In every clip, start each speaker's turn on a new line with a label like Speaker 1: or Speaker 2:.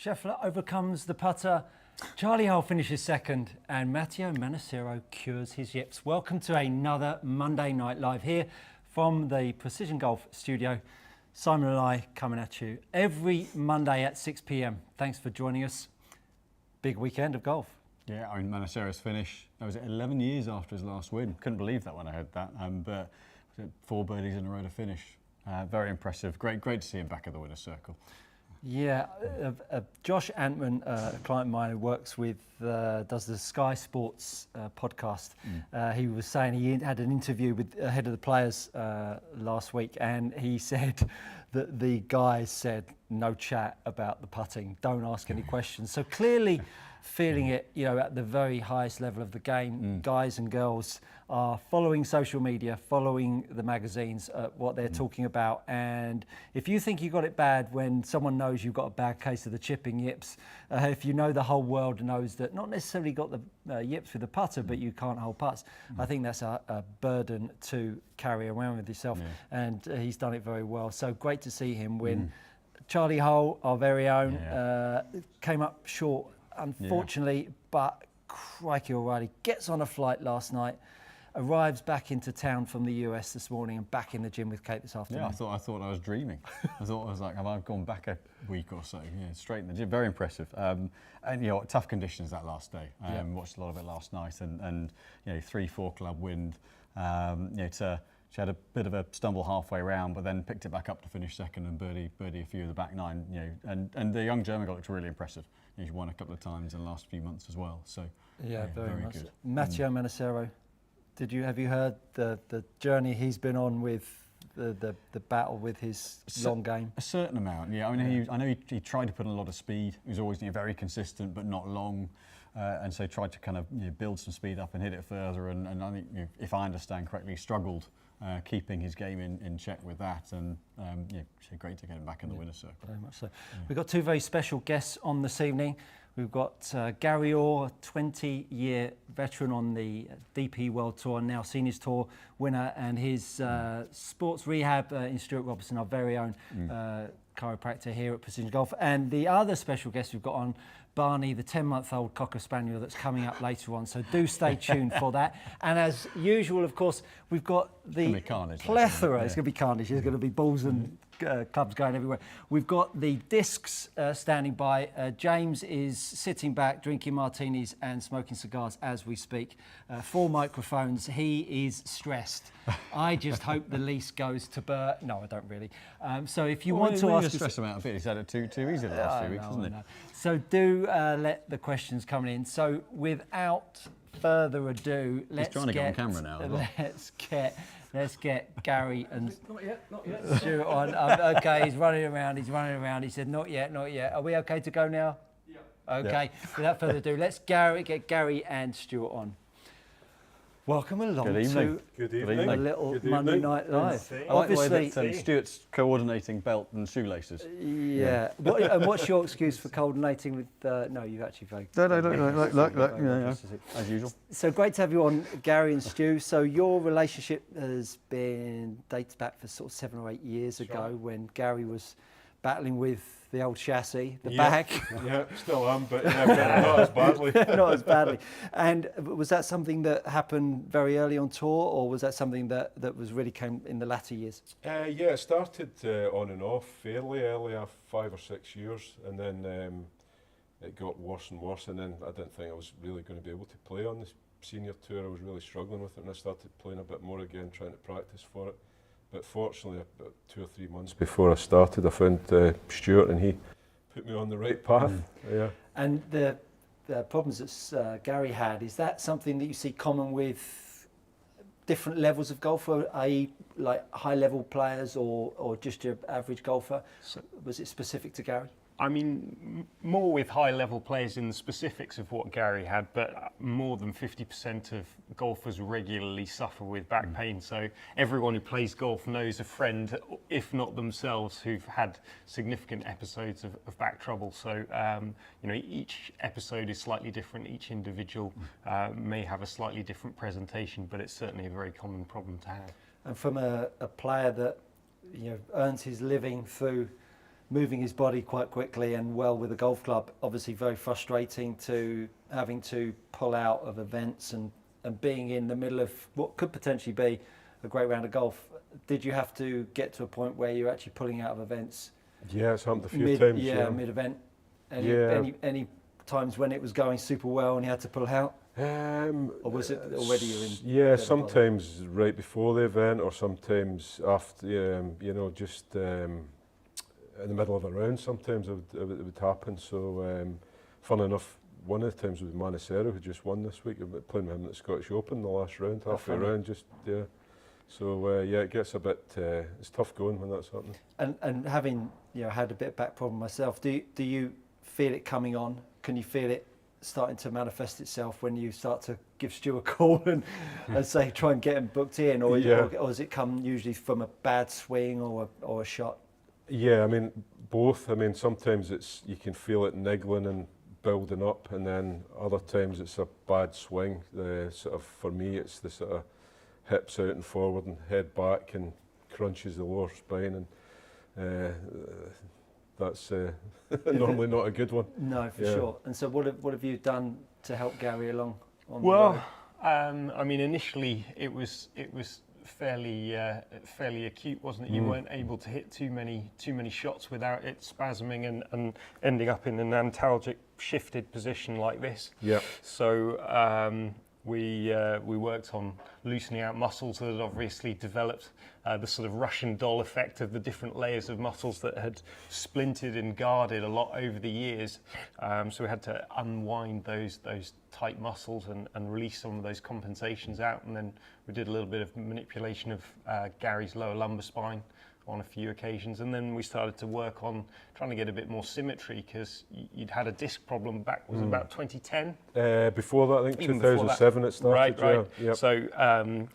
Speaker 1: Scheffler overcomes the putter. Charlie Hull finishes second, and Matteo Manassero cures his yips. Welcome to another Monday Night Live here from the Precision Golf studio. Simon and I coming at you every Monday at 6 p.m. Thanks for joining us. Big weekend of golf.
Speaker 2: Yeah, I mean, Manassero's finish, that was 11 years after his last win. Couldn't believe that when I heard that, but 4 birdies in a row to finish. Very impressive. Great to see him back at the winner's circle.
Speaker 1: Yeah, Josh Antman, a client of mine who works with, does the Sky Sports podcast. He was saying he had an interview with the head of the players last week, and he said that the guys said no chat about the putting, don't ask any questions. So clearly feeling it, you know, at the very highest level of the game. Guys and girls are following social media, following the magazines, what they're talking about. And if you think you got it bad when someone knows you've got a bad case of the chipping yips, if you know the whole world knows that not necessarily got the yips with the putter, but you can't hold putts, I think that's a burden to carry around with yourself. And he's done it very well. So great to see him win. Charlie Hull, our very own, came up short, unfortunately, but crikey O'Reilly gets on a flight last night, arrives back into town from the US this morning and back in the gym with Kate this afternoon.
Speaker 2: Yeah, I thought I was dreaming. I was like, have I gone back a week or so? Yeah, straight in the gym. Very impressive. And you know, tough conditions that last day. Watched a lot of it last night, and you know, 3-4 club wind. You know, she had a bit of a stumble halfway round, but then picked it back up to finish second and birdie a few of the back nine. You know, and the young German guy looked really impressive. You know, he won a couple of times in the last few months as well. So
Speaker 1: yeah, very much.
Speaker 2: Good.
Speaker 1: Matteo Manassero, have you heard the journey he's been on with the battle with his long game? A
Speaker 2: certain amount, yeah. I mean, I know he tried to put in a lot of speed. He was always very consistent, but not long. And so tried to kind of build some speed up and hit it further. And I think, if I understand correctly, struggled keeping his game in check with that. And so great to get him back in the winner's circle.
Speaker 1: Very much so. We've got two very special guests on this evening. We've got Gary Orr, 20-year veteran on the DP World Tour, now Seniors Tour winner, and his sports rehab in Stuart Robertson, our very own chiropractor here at Precision Golf. And the other special guest we've got on, Barney, the 10-month-old Cocker Spaniel that's coming up later on. So do stay tuned for that. And as usual, of course, we've got the plethora. It's going to be carnage. There's going to be balls and clubs going everywhere. We've got the discs standing by. James is sitting back, drinking martinis and smoking cigars as we speak. 4 microphones. He is stressed. I just hope the lease goes to Bert. No, I don't really. So if you want to ask...
Speaker 2: stress him out a bit. He's had it too easy the last few weeks, hasn't he?
Speaker 1: So do let the questions come in. So without further ado,
Speaker 2: let's get on camera now.
Speaker 1: Let's get Gary and Stuart on. Okay, he's running around. He said, not yet. Are we okay to go now? Yeah. Okay, without further ado, let's get Gary and Stuart on. Welcome along to a little Monday Night Live.
Speaker 2: Obviously, Stuart's coordinating belt and shoelaces.
Speaker 1: Yeah. And what's your excuse for coordinating with? No, you've actually very.
Speaker 2: No, as usual.
Speaker 1: So great to have you on, Gary and Stu. So your relationship dates back for sort of 7 or 8 years ago when Gary was battling with the old chassis, the back.
Speaker 3: Yeah, still am, but not as badly.
Speaker 1: Not as badly. And was that something that happened very early on tour, or was that something that was really came in the latter years?
Speaker 3: Yeah, it started on and off fairly early, 5 or 6 years, and then it got worse and worse, and then I didn't think I was really going to be able to play on the senior tour. I was really struggling with it, and I started playing a bit more again, trying to practice for it. But fortunately, about 2 or 3 months before I started, I found Stuart, and he put me on the right path. Yeah.
Speaker 1: And the problems that Gary had, is that something that you see common with different levels of golfer, i.e. like high-level players or just your average golfer? So, was it specific to Gary?
Speaker 4: I mean, more with high-level players in the specifics of what Gary had, but more than 50% of golfers regularly suffer with back pain. So everyone who plays golf knows a friend, if not themselves, who've had significant episodes of back trouble. So, you know, each episode is slightly different. Each individual may have a slightly different presentation, but it's certainly a very common problem to have.
Speaker 1: And from a player that, you know, earns his living through moving his body quite quickly and well with a golf club. Obviously very frustrating to having to pull out of events and being in the middle of what could potentially be a great round of golf. Did you have to get to a point where you're actually pulling out of events?
Speaker 3: Yeah, it's happened a few times.
Speaker 1: Yeah, mid-event. Any times when it was going super well and you had to pull out? Or was it already you're in?
Speaker 3: Yeah, sometimes right before the event, or sometimes after. Just in the middle of a round. Sometimes it would happen. So, fun enough, one of the times was Manicero, who just won this week. I'm playing with him at the Scottish Open the last round, halfway round. So it gets a bit. It's tough going when that's happening.
Speaker 1: And having had a bit of back problem myself, do you feel it coming on? Can you feel it starting to manifest itself when you start to give Stuart a call and say try and get him booked in, or does it come usually from a bad swing or a shot? Yeah,
Speaker 3: I mean both. I mean sometimes you can feel it niggling and building up, and then other times it's a bad swing. For me, it's the sort of hips out and forward and head back and crunches the lower spine, and that's normally not a good one. No, for sure. And so what have you done to help Gary along on the road?
Speaker 4: I mean, initially it was fairly acute, wasn't it? You weren't able to hit too many shots without it spasming and ending up in an antalgic shifted position like this.
Speaker 3: Yeah.
Speaker 4: So we worked on loosening out muscles that had obviously developed the sort of Russian doll effect of the different layers of muscles that had splintered and guarded a lot over the years. So we had to unwind those tight muscles and release some of those compensations out. And then we did a little bit of manipulation of Gary's lower lumbar spine on a few occasions, and then we started to work on trying to get a bit more symmetry, because you'd had a disc problem back, was it about 2010?
Speaker 3: Before that, I think 2007 it started.
Speaker 4: Right.
Speaker 3: Yep.
Speaker 4: So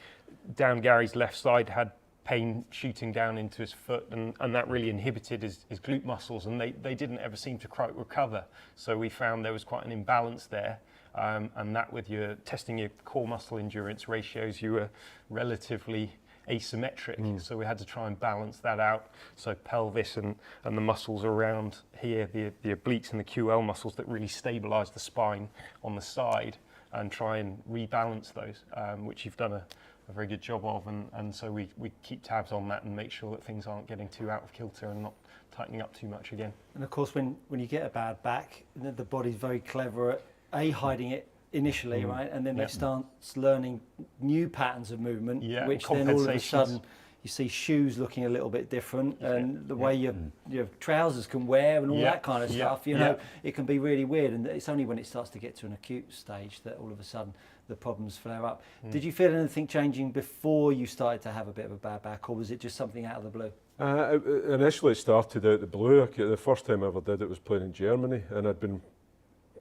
Speaker 4: down Gary's left side had pain shooting down into his foot, and that really inhibited his glute muscles, and they didn't ever seem to quite recover. So we found there was quite an imbalance there, and that with testing your core muscle endurance ratios, you were relatively asymmetric. So we had to try and balance that out. So pelvis and the muscles around here, the obliques and the QL muscles that really stabilise the spine on the side, and try and rebalance those, which you've done a very good job of, and so we keep tabs on that and make sure that things aren't getting too out of kilter and not tightening up too much again.
Speaker 1: And of course, when you get a bad back, the body's very clever at hiding it initially, right? And then it starts learning new patterns of movement, which then all of a sudden you see shoes looking a little bit different, and the way your trousers can wear and all that kind of stuff, it can be really weird. And it's only when it starts to get to an acute stage that all of a sudden the problems flare up. Did you feel anything changing before you started to have a bit of a bad back, or was it just something out of the blue?
Speaker 3: Initially it started out the blue. The first time I ever did it was playing in Germany, and I'd been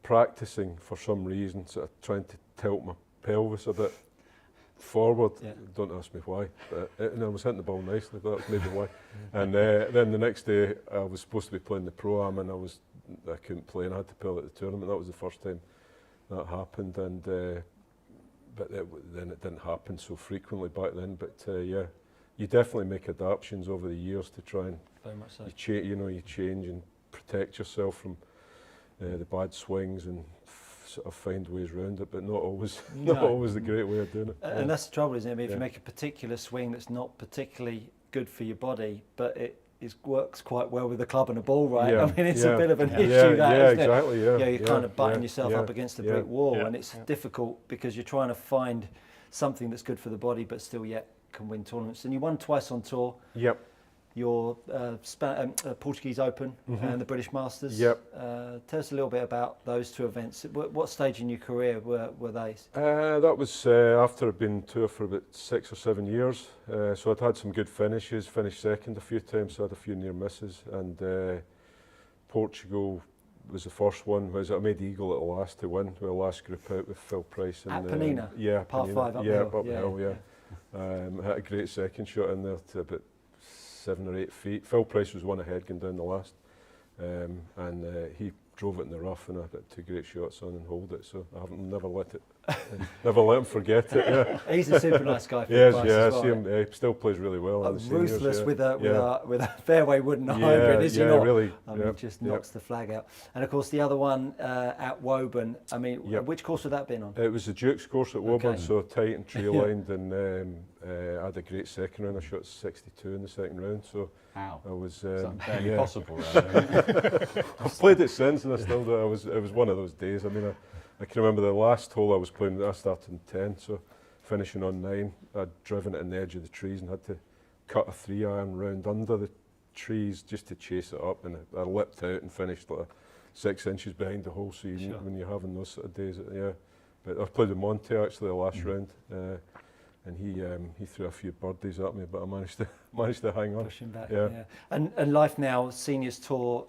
Speaker 3: practicing for some reason, sort of trying to tilt my pelvis a bit forward. Don't ask me why, and I was hitting the ball nicely, but that's maybe why. And then the next day I was supposed to be playing the Pro-Am, and I couldn't play, and I had to pull out the tournament. That was the first time that happened, and but then it didn't happen so frequently back then. But you definitely make adaptations over the years to try and
Speaker 1: very much so.
Speaker 3: You change and protect yourself from the bad swings and sort of find ways around it, but not always the great way of doing it.
Speaker 1: And that's the trouble, isn't it? I mean, if you make a particular swing that's not particularly good for your body, but it works quite well with a club and a ball, right? I mean, it's a bit of an issue, isn't
Speaker 3: exactly,
Speaker 1: it? You're kind of butting yourself up against a brick wall, and it's difficult because you're trying to find something that's good for the body, but still yet can win tournaments. And you won twice on tour.
Speaker 3: Yep.
Speaker 1: Your Portuguese Open and the British Masters.
Speaker 3: Yep.
Speaker 1: Tell us a little bit about those two events. What stage in your career were they?
Speaker 3: That was after I'd been tour for about 6 or 7 years. So I'd had some good finishes, finished second a few times, so I had a few near misses. And Portugal was the first one. I made eagle at the last to win, with the last group out with Phil Price. And,
Speaker 1: at Penina? Par 5 uphill?
Speaker 3: I had a great second shot in there to about 7 or 8 feet. Phil Price was one ahead going down the last, and he drove it in the rough, and I got 2 great shots on and hold it. So I haven't never let it Never let him forget it. Yeah.
Speaker 1: He's a super nice guy. For
Speaker 3: Yes,
Speaker 1: the
Speaker 3: yeah, I
Speaker 1: as well,
Speaker 3: see him. He still plays really well. In the seniors,
Speaker 1: ruthless
Speaker 3: yeah.
Speaker 1: with
Speaker 3: Yeah.
Speaker 1: a fairway wooden
Speaker 3: Yeah,
Speaker 1: hybrid, is he
Speaker 3: yeah,
Speaker 1: not?
Speaker 3: really,
Speaker 1: I mean,
Speaker 3: yeah,
Speaker 1: just
Speaker 3: yeah.
Speaker 1: knocks the flag out. And of course, the other one at Woburn. I mean,
Speaker 3: Yep.
Speaker 1: which course would that been on?
Speaker 3: It was the Duke's course at Woburn,
Speaker 1: Okay.
Speaker 3: so tight and tree lined, and I had a great second round. I shot 62 in the second round, so
Speaker 2: How?
Speaker 3: I was.
Speaker 2: Is that barely
Speaker 3: yeah.
Speaker 2: possible, really?
Speaker 3: I've played it since, and I still do. It was one of those days. I mean, I can remember the last hole I was playing. I started in 10, so finishing on 9. I'd driven it on the edge of the trees and had to cut a 3-iron round under the trees just to chase it up, and I lipped out and finished like 6 inches behind the hole. So
Speaker 1: Sure.
Speaker 3: when you're having those sort of days, yeah. But I played with Monte actually the last round, and he threw a few birdies at me, but I managed to hang on.
Speaker 1: Pushing back,
Speaker 3: Yeah.
Speaker 1: yeah. And life now, seniors tour,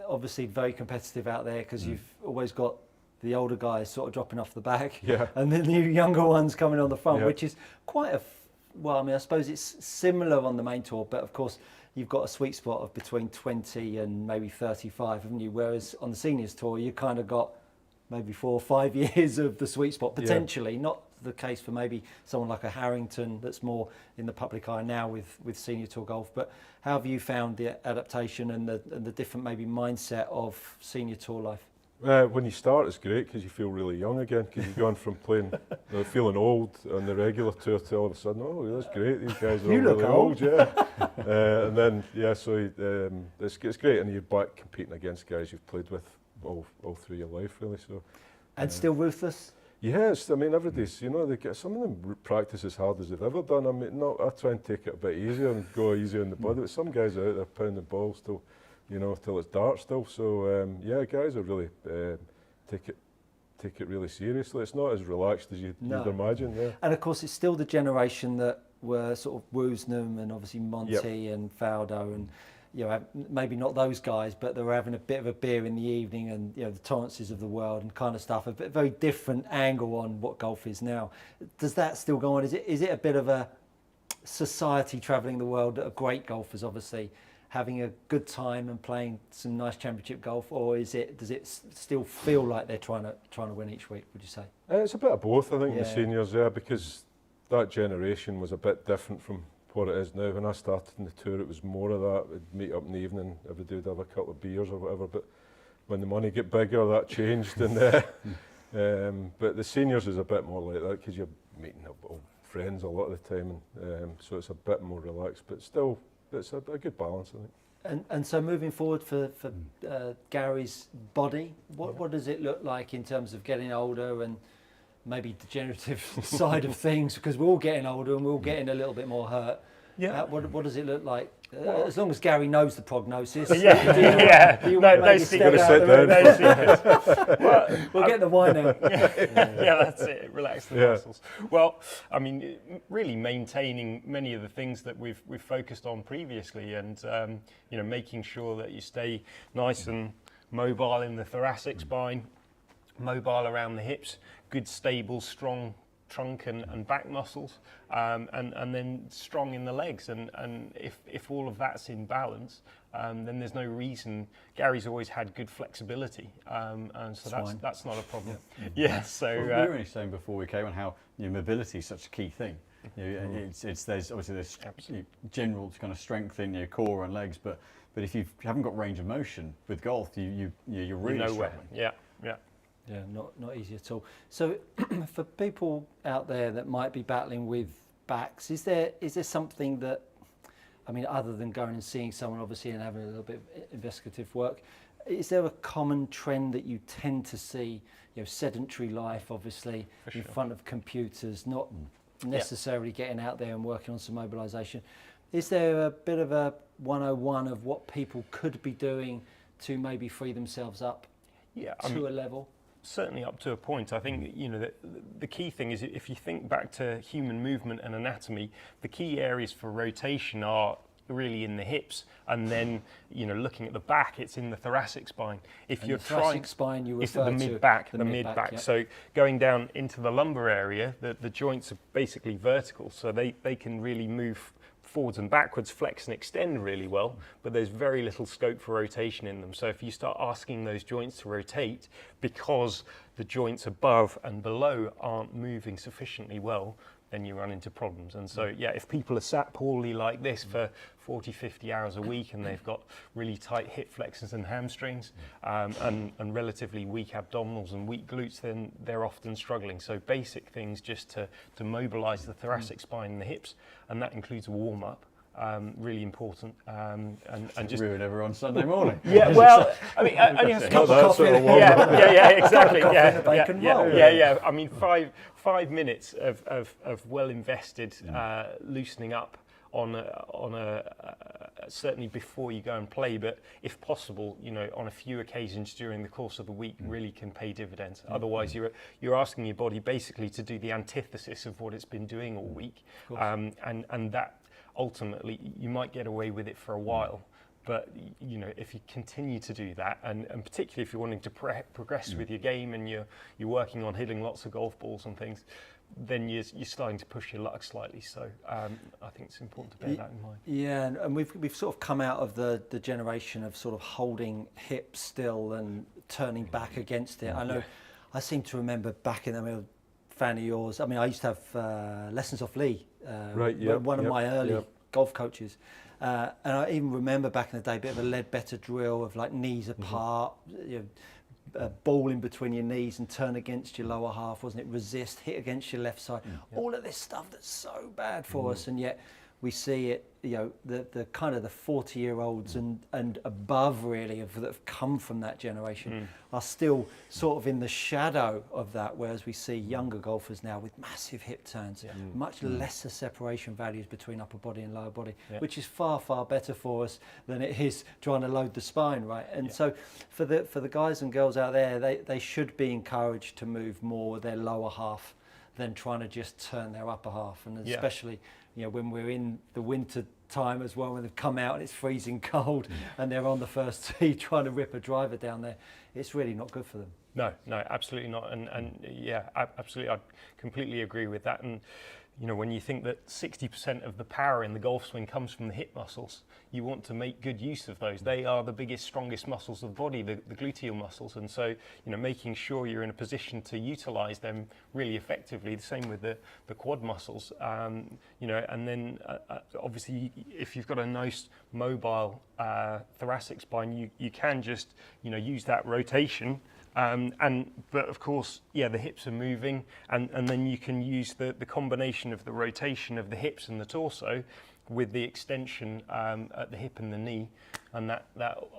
Speaker 1: obviously very competitive out there because you've always got the older guys sort of dropping off the back,
Speaker 3: Yeah.
Speaker 1: and then the younger ones coming on the front,
Speaker 3: Yeah.
Speaker 1: which is quite well, I mean, I suppose it's similar on the main tour, but of course you've got a sweet spot of between 20 and maybe 35, haven't you? Whereas on the seniors tour, you kind of got maybe 4 or 5 years of the sweet spot, potentially. Not the case for maybe someone like a Harrington that's more in the public eye now with senior tour golf. But how have you found the adaptation and the different maybe mindset of senior tour life?
Speaker 3: When you start, it's great because you feel really young again, because you've gone from playing, feeling old on the regular tour to all of a sudden, oh, that's great, these guys are
Speaker 1: You
Speaker 3: all
Speaker 1: look
Speaker 3: really
Speaker 1: old.
Speaker 3: yeah. And then, yeah, so it's great, and you're back competing against guys you've played with all through your life, really. So.
Speaker 1: And still ruthless?
Speaker 3: Yes, I mean, every day's, they get, some of them practice as hard as they've ever done. I mean, I try and take it a bit easier and go easy on the body, but some guys are out there pounding balls till it's dark still. So, yeah, guys are really, take it really seriously. It's not as relaxed as you'd imagine. Yeah.
Speaker 1: And of course, it's still the generation that were sort of Woosnam and obviously Monty
Speaker 3: Yep.
Speaker 1: and Faldo and, maybe not those guys, but they were having a bit of a beer in the evening and, the Torrances of the world and kind of stuff. A very different angle on what golf is now. Does that still go on? Is it a bit of a society travelling the world that are great golfers, obviously, having a good time and playing some nice championship golf, or does it still feel like they're trying to win each week, would you say?
Speaker 3: It's a bit of both, I think,
Speaker 1: Yeah.
Speaker 3: the seniors, because that generation was a bit different from what it is now. When I started in the tour, it was more of that. We'd meet up in the evening, everybody would have a couple of beers or whatever, but when the money get bigger, that changed. And but the seniors is a bit more like that, because you're meeting up old friends a lot of the time, and so it's a bit more relaxed, but still, it's a good balance, I think.
Speaker 1: And so moving forward for Gary's body, what does it look like in terms of getting older and maybe degenerative side of things? Because we're all getting older and we're all getting a little bit more hurt.
Speaker 4: Yeah.
Speaker 1: What does it look like? As long as Gary knows the prognosis.
Speaker 4: Yeah.
Speaker 1: Do you
Speaker 4: No,
Speaker 1: maybe
Speaker 4: no
Speaker 1: step out
Speaker 3: secrets.
Speaker 1: the room?
Speaker 4: No secrets.
Speaker 1: We'll get the wine out.
Speaker 4: Yeah, that's it. Relax the
Speaker 3: Yeah.
Speaker 4: muscles. Well, I mean, really maintaining many of the things that we've focused on previously, and making sure that you stay nice and mobile in the thoracic spine, mobile around the hips, good, stable, strong trunk and back muscles, and then strong in the legs. And if all of that's in balance, then there's no reason. Gary's always had good flexibility, and so that's not a problem. Yeah. So
Speaker 2: Well, we were only saying before we came on how mobility is such a key thing. There's obviously this general kind of strength in your core and legs, but if you haven't got range of motion with golf, you're really struggling.
Speaker 4: Yeah.
Speaker 1: Yeah, not easy at all. So for people out there that might be battling with backs, is there something that, I mean, other than going and seeing someone obviously and having a little bit of investigative work, is there a common trend that you tend to see, sedentary life obviously in front of computers, not necessarily getting out there and working on some mobilisation? Is there a bit of a 101 of what people could be doing to maybe free themselves up to a level?
Speaker 4: Certainly up to a point. I think the key thing is, if you think back to human movement and anatomy, the key areas for rotation are really in the hips, and then looking at the back, it's in the thoracic spine. If you're
Speaker 1: the thoracic spine, you
Speaker 4: it's
Speaker 1: refer
Speaker 4: the
Speaker 1: to
Speaker 4: mid-back,
Speaker 1: the
Speaker 4: the
Speaker 1: mid-back,
Speaker 4: mid-back.
Speaker 1: yeah.
Speaker 4: So going down into the lumbar area, the joints are basically vertical, so they can really move forwards and backwards, flex and extend really well, but there's very little scope for rotation in them. So if you start asking those joints to rotate because the joints above and below aren't moving sufficiently well, then you run into problems. And so, yeah, if people are sat poorly like this for 40, 50 hours a week and they've got really tight hip flexors and hamstrings and relatively weak abdominals and weak glutes, then they're often struggling. So basic things just to mobilize the thoracic spine and the hips, and that includes a warm-up. Really important, and just
Speaker 2: ruin everyone Sunday morning.
Speaker 4: Yeah, well, I mean, only has a cup of coffee. Yeah, exactly. Yeah. I mean, five minutes of well invested loosening up on a certainly before you go and play, but if possible, you know, on a few occasions during the course of the week, really can pay dividends. Otherwise, you're asking your body basically to do the antithesis of what it's been doing all week, and that. Ultimately, you might get away with it for a while, but you know, if you continue to do that, and particularly if you're wanting to progress with your game and you're working on hitting lots of golf balls and things, then you're starting to push your luck slightly. So I think it's important to bear that in mind.
Speaker 1: Yeah, and we've sort of come out of the generation of sort of holding hips still and turning back against it. I know, I seem to remember back in the middle. Fan of yours. I mean, I used to have lessons off Lee, one of my early golf coaches, and I even remember back in the day a bit of a Ledbetter drill of like knees apart, you know, ball in between your knees and turn against your lower half, wasn't it? Resist, hit against your left side. All of this stuff that's so bad for us, and yet we see it. You know, the kind of the 40-year-olds and above really that have come from that generation are still sort of in the shadow of that, whereas we see younger golfers now with massive hip turns, much lesser separation values between upper body and lower body, which is far better for us than it is trying to load the spine, right? And so for the guys and girls out there, they should be encouraged to move more with their lower half than trying to just turn their upper half, and especially you know, when we're in the winter time as well, when they've come out and it's freezing cold and they're on the first tee trying to rip a driver down there, it's really not good for them.
Speaker 4: No, absolutely not. And yeah, absolutely, I completely agree with that. And you know, when you think that 60% of the power in the golf swing comes from the hip muscles, you want to make good use of those. They are the biggest, strongest muscles of the body, the gluteal muscles. And so, you know, making sure you're in a position to utilize them really effectively, the same with the quad muscles, you know, and then obviously if you've got a nice mobile thoracic spine, you can just, you know, use that rotation. But of course, yeah, the hips are moving, and then you can use the combination of the rotation of the hips and the torso with the extension at the hip and the knee, and that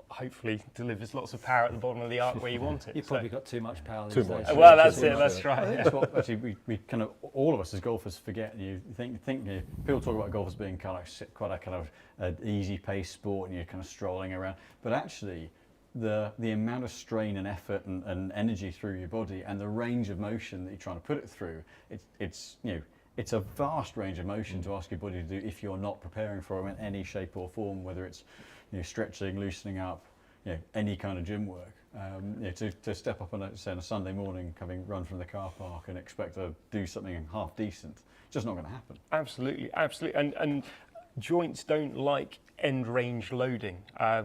Speaker 4: hopefully delivers lots of power at the bottom of the arc where you want it.
Speaker 1: You've probably got too much power these
Speaker 3: Too
Speaker 1: days.
Speaker 3: much.
Speaker 4: Well, that's it. That's right.
Speaker 2: That's what actually we kind of, all of us as golfers forget. You think people talk about golf as being kind of quite a kind of an easy pace sport, and you're kind of strolling around, but actually the amount of strain and effort and energy through your body and the range of motion that you're trying to put it through, it's you know, it's a vast range of motion to ask your body to do if you're not preparing for it in any shape or form, whether it's, you know, stretching, loosening up, you know, any kind of gym work. You know, to step up on a Sunday morning, having run from the car park and expect to do something half decent, it's just not going to happen.
Speaker 4: Absolutely, and joints don't like end range loading,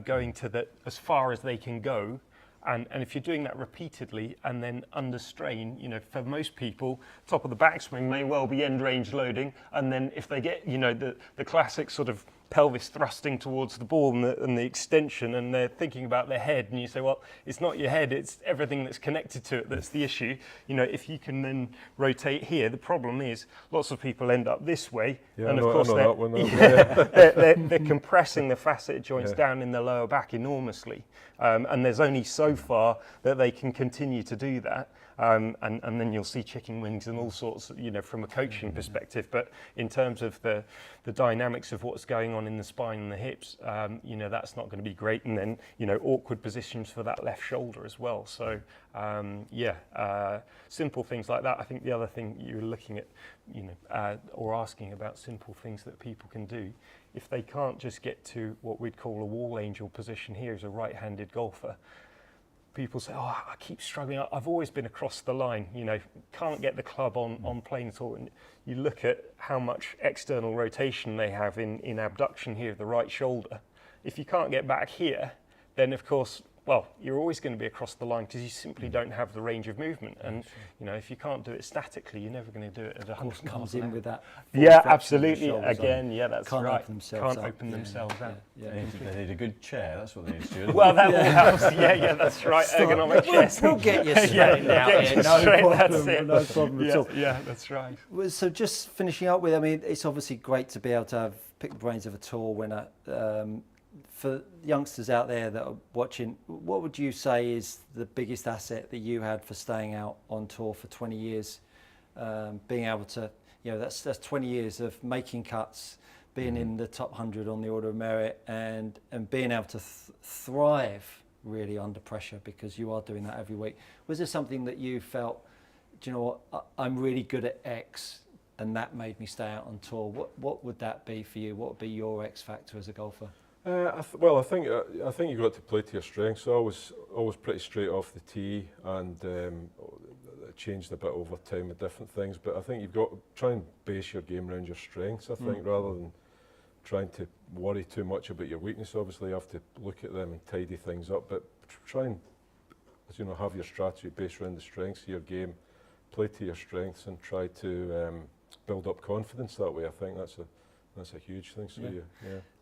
Speaker 4: going to as far as they can go, and if you're doing that repeatedly and then under strain, you know, for most people, top of the backswing may well be end range loading, and then if they get, you know, the classic sort of pelvis thrusting towards the ball and the extension, and they're thinking about their head, and you say, well, it's not your head, it's everything that's connected to it that's the issue. You know, if you can then rotate here, the problem is lots of people end up this way, and of course they're compressing the facet joints down in the lower back enormously, and there's only so far that they can continue to do that. And then you'll see chicken wings and all sorts, you know, from a coaching perspective. But in terms of the dynamics of what's going on in the spine and the hips, you know, that's not going to be great. And then, you know, awkward positions for that left shoulder as well. So, simple things like that. I think the other thing you were looking at, you know, or asking about simple things that people can do, if they can't just get to what we'd call a wall angel position here as a right-handed golfer, people say, oh, I keep struggling. I've always been across the line, you know, can't get the club on plane at all. And you look at how much external rotation they have in abduction here of the right shoulder. If you can't get back here, then of course well, you're always going to be across the line because you simply don't have the range of movement. And you know, if you can't do it statically, you're never going to do it at 100
Speaker 1: comes in with that.
Speaker 4: Yeah, absolutely. Again, yeah, that's
Speaker 1: Can't
Speaker 4: right.
Speaker 1: open themselves
Speaker 4: Can't
Speaker 1: up.
Speaker 4: open themselves out.
Speaker 2: They need a good chair. That's what they need to do.
Speaker 4: Well, that will help. Yeah, that's right. Ergonomic chairs.
Speaker 1: We'll get you straightened out
Speaker 4: get
Speaker 1: here.
Speaker 4: you
Speaker 1: No
Speaker 4: straight,
Speaker 1: problem.
Speaker 4: that's it.
Speaker 1: No problem at all.
Speaker 4: Yeah, that's right.
Speaker 1: Well, so just finishing up with, I mean, it's obviously great to be able to pick the brains of a tour winner. For youngsters out there that are watching, what would you say is the biggest asset that you had for staying out on tour for 20 years? Being able to, you know, that's 20 years of making cuts, being in the top 100 on the order of merit, and being able to thrive really under pressure, because you are doing that every week. Was there something that you felt, do you know what, I'm really good at X, and that made me stay out on tour? What would that be for you? What would be your X factor as a golfer?
Speaker 3: Well, I think you got to play to your strengths. So I was always pretty straight off the tee, and it changed a bit over time with different things. But I think you've got to try and base your game around your strengths, I think, rather than trying to worry too much about your weakness. Obviously, you have to look at them and tidy things up, but try and, as you know, have your strategy based around the strengths of your game, play to your strengths, and try to build up confidence that way. I think that's a huge thing. So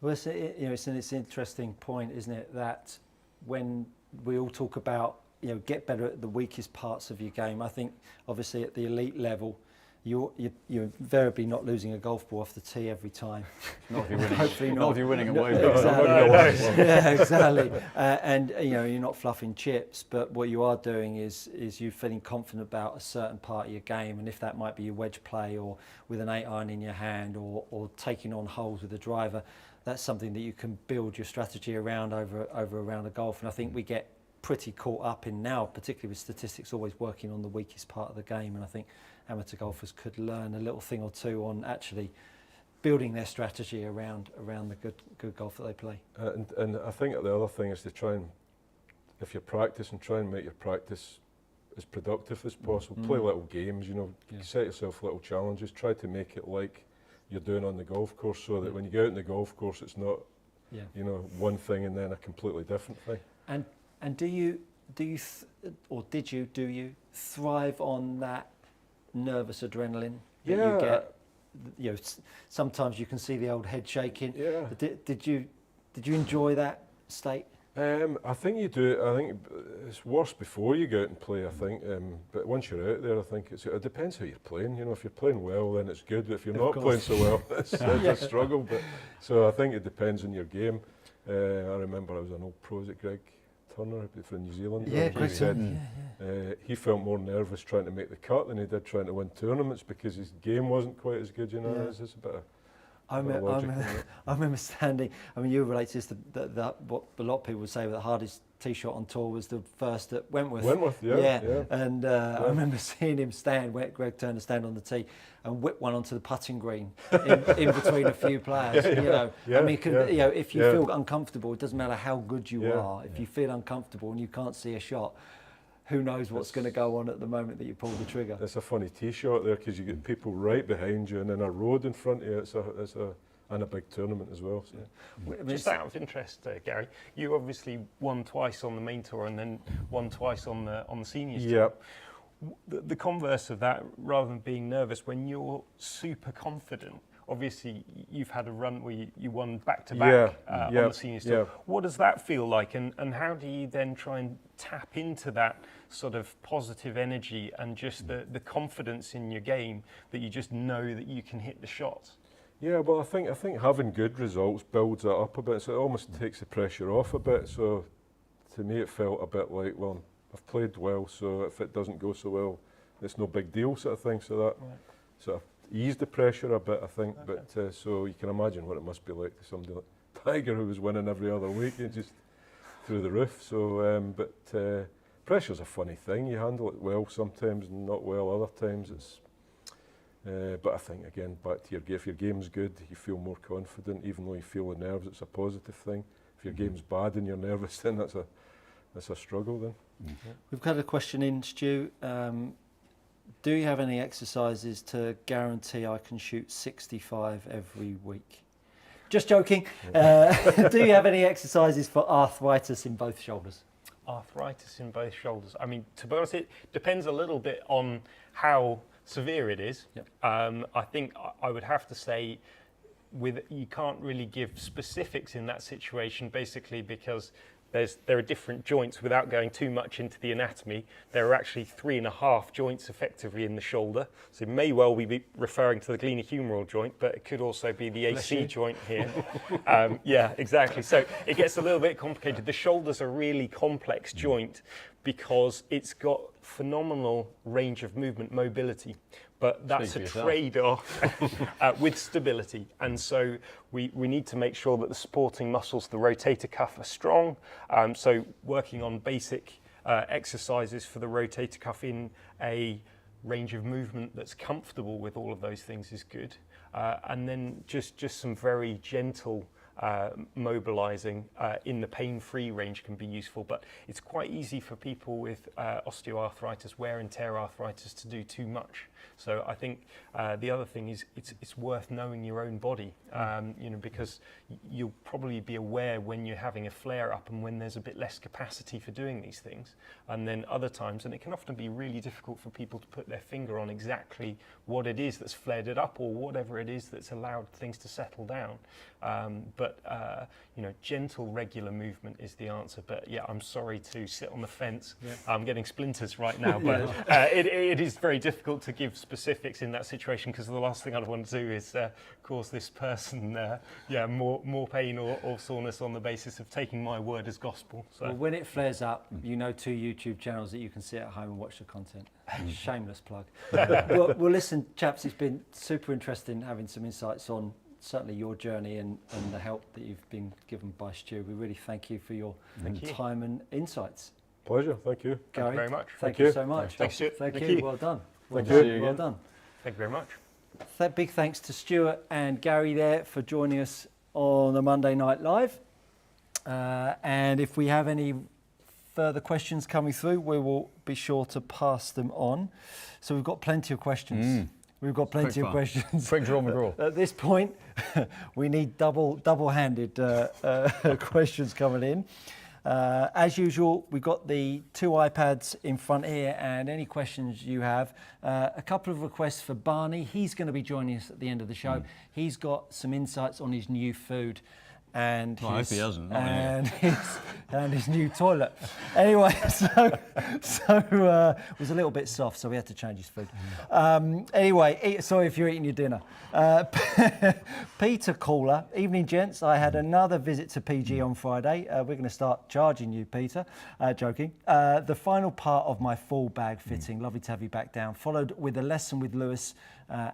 Speaker 1: Well, it's an interesting point, isn't it? That when we all talk about, you know, get better at the weakest parts of your game, I think obviously at the elite level, you're invariably not losing a golf ball off the tee every time.
Speaker 2: Not if you're winning.
Speaker 1: Hopefully not.
Speaker 2: Not if you're winning at Wembley.
Speaker 1: Exactly. Yeah, exactly. And you know, you're not fluffing chips, but what you are doing is you feeling confident about a certain part of your game, and if that might be your wedge play, or with an 8-iron in your hand, or taking on holes with a driver, that's something that you can build your strategy around over a round of golf. And I think we get pretty caught up in now, particularly with statistics, always working on the weakest part of the game. And I think amateur golfers could learn a little thing or two on actually building their strategy around the good golf that they play.
Speaker 3: And I think the other thing is to try and, if you're practicing, try and make your practice as productive as possible. Play little games, you know, set yourself little challenges. Try to make it like you're doing on the golf course, so that when you go out on the golf course, it's not, you know, one thing and then a completely different thing.
Speaker 1: And do you thrive on that nervous adrenaline that you get? You know, sometimes you can see the old head shaking.
Speaker 3: Yeah.
Speaker 1: Did you enjoy that state?
Speaker 3: I think you do. I think it's worse before you go out and play, I think. But once you're out there, I think it depends how you're playing. You know, if you're playing well, then it's good. But if you're not playing so well, it's a struggle. But so I think it depends on your game. I remember I was an old pro, Greg Turner from New Zealand.
Speaker 1: Yeah,
Speaker 3: he said he felt more nervous trying to make the cut than he did trying to win tournaments, because his game wasn't quite as good. You know, it's a bit of
Speaker 1: I remember standing. I mean, you relate to this. What a lot of people would say, the hardest tee shot on tour was the first at Wentworth.
Speaker 3: Yeah.
Speaker 1: And I remember seeing him Greg Turner stand on the tee and whip one onto the putting green in between a few players. You know, I mean, you know, if you feel uncomfortable, it doesn't matter how good you are. If you feel uncomfortable and you can't see a shot, who knows what's going to go on at the moment that you pull the trigger.
Speaker 3: It's a funny tee shot there, because you get people right behind you and then a road in front of you. And a big tournament as well. So.
Speaker 4: Just out of interest, Gary, you obviously won twice on the main tour and then won twice on the seniors tour. The converse of that, rather than being nervous, when you're super confident, obviously you've had a run where you won back-to-back on the seniors tour. What does that feel like, and how do you then try and tap into that sort of positive energy and just the confidence in your game that you just know that you can hit the shots?
Speaker 3: Yeah, well, I think having good results builds that up a bit, so it almost takes the pressure off a bit. So to me it felt a bit like, well, I've played well, so if it doesn't go so well, it's no big deal, sort of thing. So that sort of eased the pressure a bit, I think. Okay. But so you can imagine what it must be like to somebody like Tiger, who was winning every other week, just through the roof. So, pressure's a funny thing. You handle it well sometimes and not well other times. It's but I think, again, back to your game, if your game's good, you feel more confident. Even though you feel the nerves, it's a positive thing. If your game's bad and you're nervous, then that's a struggle then.
Speaker 1: We've got a question in, Stu. Do you have any exercises to guarantee I can shoot 65 every week? Just joking. Do you have any exercises for arthritis in both shoulders?
Speaker 4: arthritis in both shoulders. I mean, to be honest, it depends a little bit on how severe it is.
Speaker 1: Yep.
Speaker 4: I think I would have to say you can't really give specifics in that situation, basically because there are different joints. Without going too much into the anatomy, there are actually 3.5 joints effectively in the shoulder. So it may well be referring to the glenohumeral joint, but it could also be the AC joint here. Yeah, exactly. So it gets a little bit complicated. The shoulder's a really complex joint because it's got phenomenal range of movement, mobility. But that's a trade-off with stability. And so we need to make sure that the supporting muscles, the rotator cuff, are strong. So working on basic exercises for the rotator cuff in a range of movement that's comfortable with all of those things is good. And then just some very gentle mobilizing in the pain-free range can be useful, but it's quite easy for people with osteoarthritis, wear and tear arthritis, to do too much. So I think the other thing is it's worth knowing your own body, because you'll probably be aware when you're having a flare-up and when there's a bit less capacity for doing these things. And then other times, and it can often be really difficult for people to put their finger on exactly what it is that's flared it up or whatever it is that's allowed things to settle down. But gentle, regular movement is the answer. But yeah, I'm sorry to sit on the fence. Yeah. I'm getting splinters right now, but it is very difficult to give specifics in that situation, because the last thing I'd want to do is cause this person more pain or soreness on the basis of taking my word as gospel. So.
Speaker 1: Well, when it flares up, 2 YouTube channels that you can sit at home and watch the content. Shameless plug. well, listen, chaps, it's been super interesting having some insights on certainly your journey and the help that you've been given by Stu. We really thank you for your time and insights.
Speaker 3: Pleasure, thank you.
Speaker 1: Gary,
Speaker 4: thank you very much.
Speaker 1: Thank you so much.
Speaker 4: Thanks, Stuart.
Speaker 1: Thank you. Well done. Well done.
Speaker 4: Thank you very much.
Speaker 1: Big thanks to Stuart and Gary there for joining us on the Monday Night Live. And if we have any further questions coming through, we will be sure to pass them on. So we've got plenty of questions. We've got plenty of questions.
Speaker 2: Quick draw McGraw.
Speaker 1: At this point, we need double-handed questions coming in. As usual, we've got the 2 iPads in front here, and any questions you have. A couple of requests for Barney. He's going to be joining us at the end of the show. He's got some insights on his new food. And
Speaker 2: I hope he doesn't.
Speaker 1: And his new toilet. Anyway, so it was a little bit soft, so we had to change his food. Anyway, sorry if you're eating your dinner. Peter Caller, evening gents. I had another visit to PG on Friday. We're going to start charging you, Peter. Joking. The final part of my full bag fitting. Lovely to have you back down. Followed with a lesson with Lewis.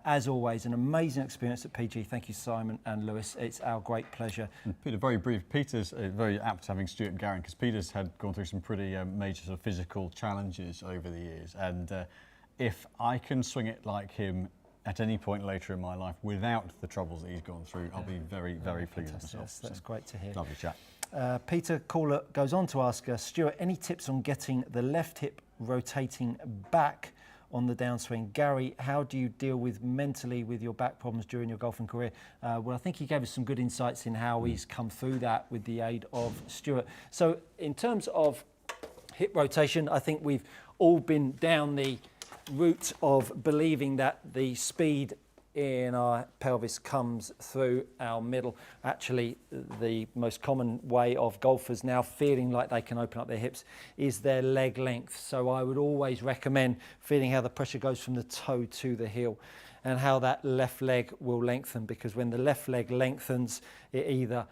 Speaker 1: As always, an amazing experience at PG. Thank you, Simon and Lewis. It's our great pleasure.
Speaker 2: And Peter, very brief. Peter's very apt having Stuart and Gary, because Peter's had gone through some pretty major sort of physical challenges over the years. And if I can swing it like him at any point later in my life without the troubles that he's gone through, I'll be very, very pleased with myself.
Speaker 1: That's great to hear.
Speaker 2: Lovely chat.
Speaker 1: Peter Caller goes on to ask us, Stuart, any tips on getting the left hip rotating back on the downswing? Gary, how do you deal with mentally with your back problems during your golfing career? Well, I think he gave us some good insights in how he's come through that with the aid of Stuart. So in terms of hip rotation, I think we've all been down the route of believing that the speed in our pelvis comes through our middle. Actually, the most common way of golfers now feeling like they can open up their hips is their leg length. So I would always recommend feeling how the pressure goes from the toe to the heel and how that left leg will lengthen, because when the left leg lengthens, it either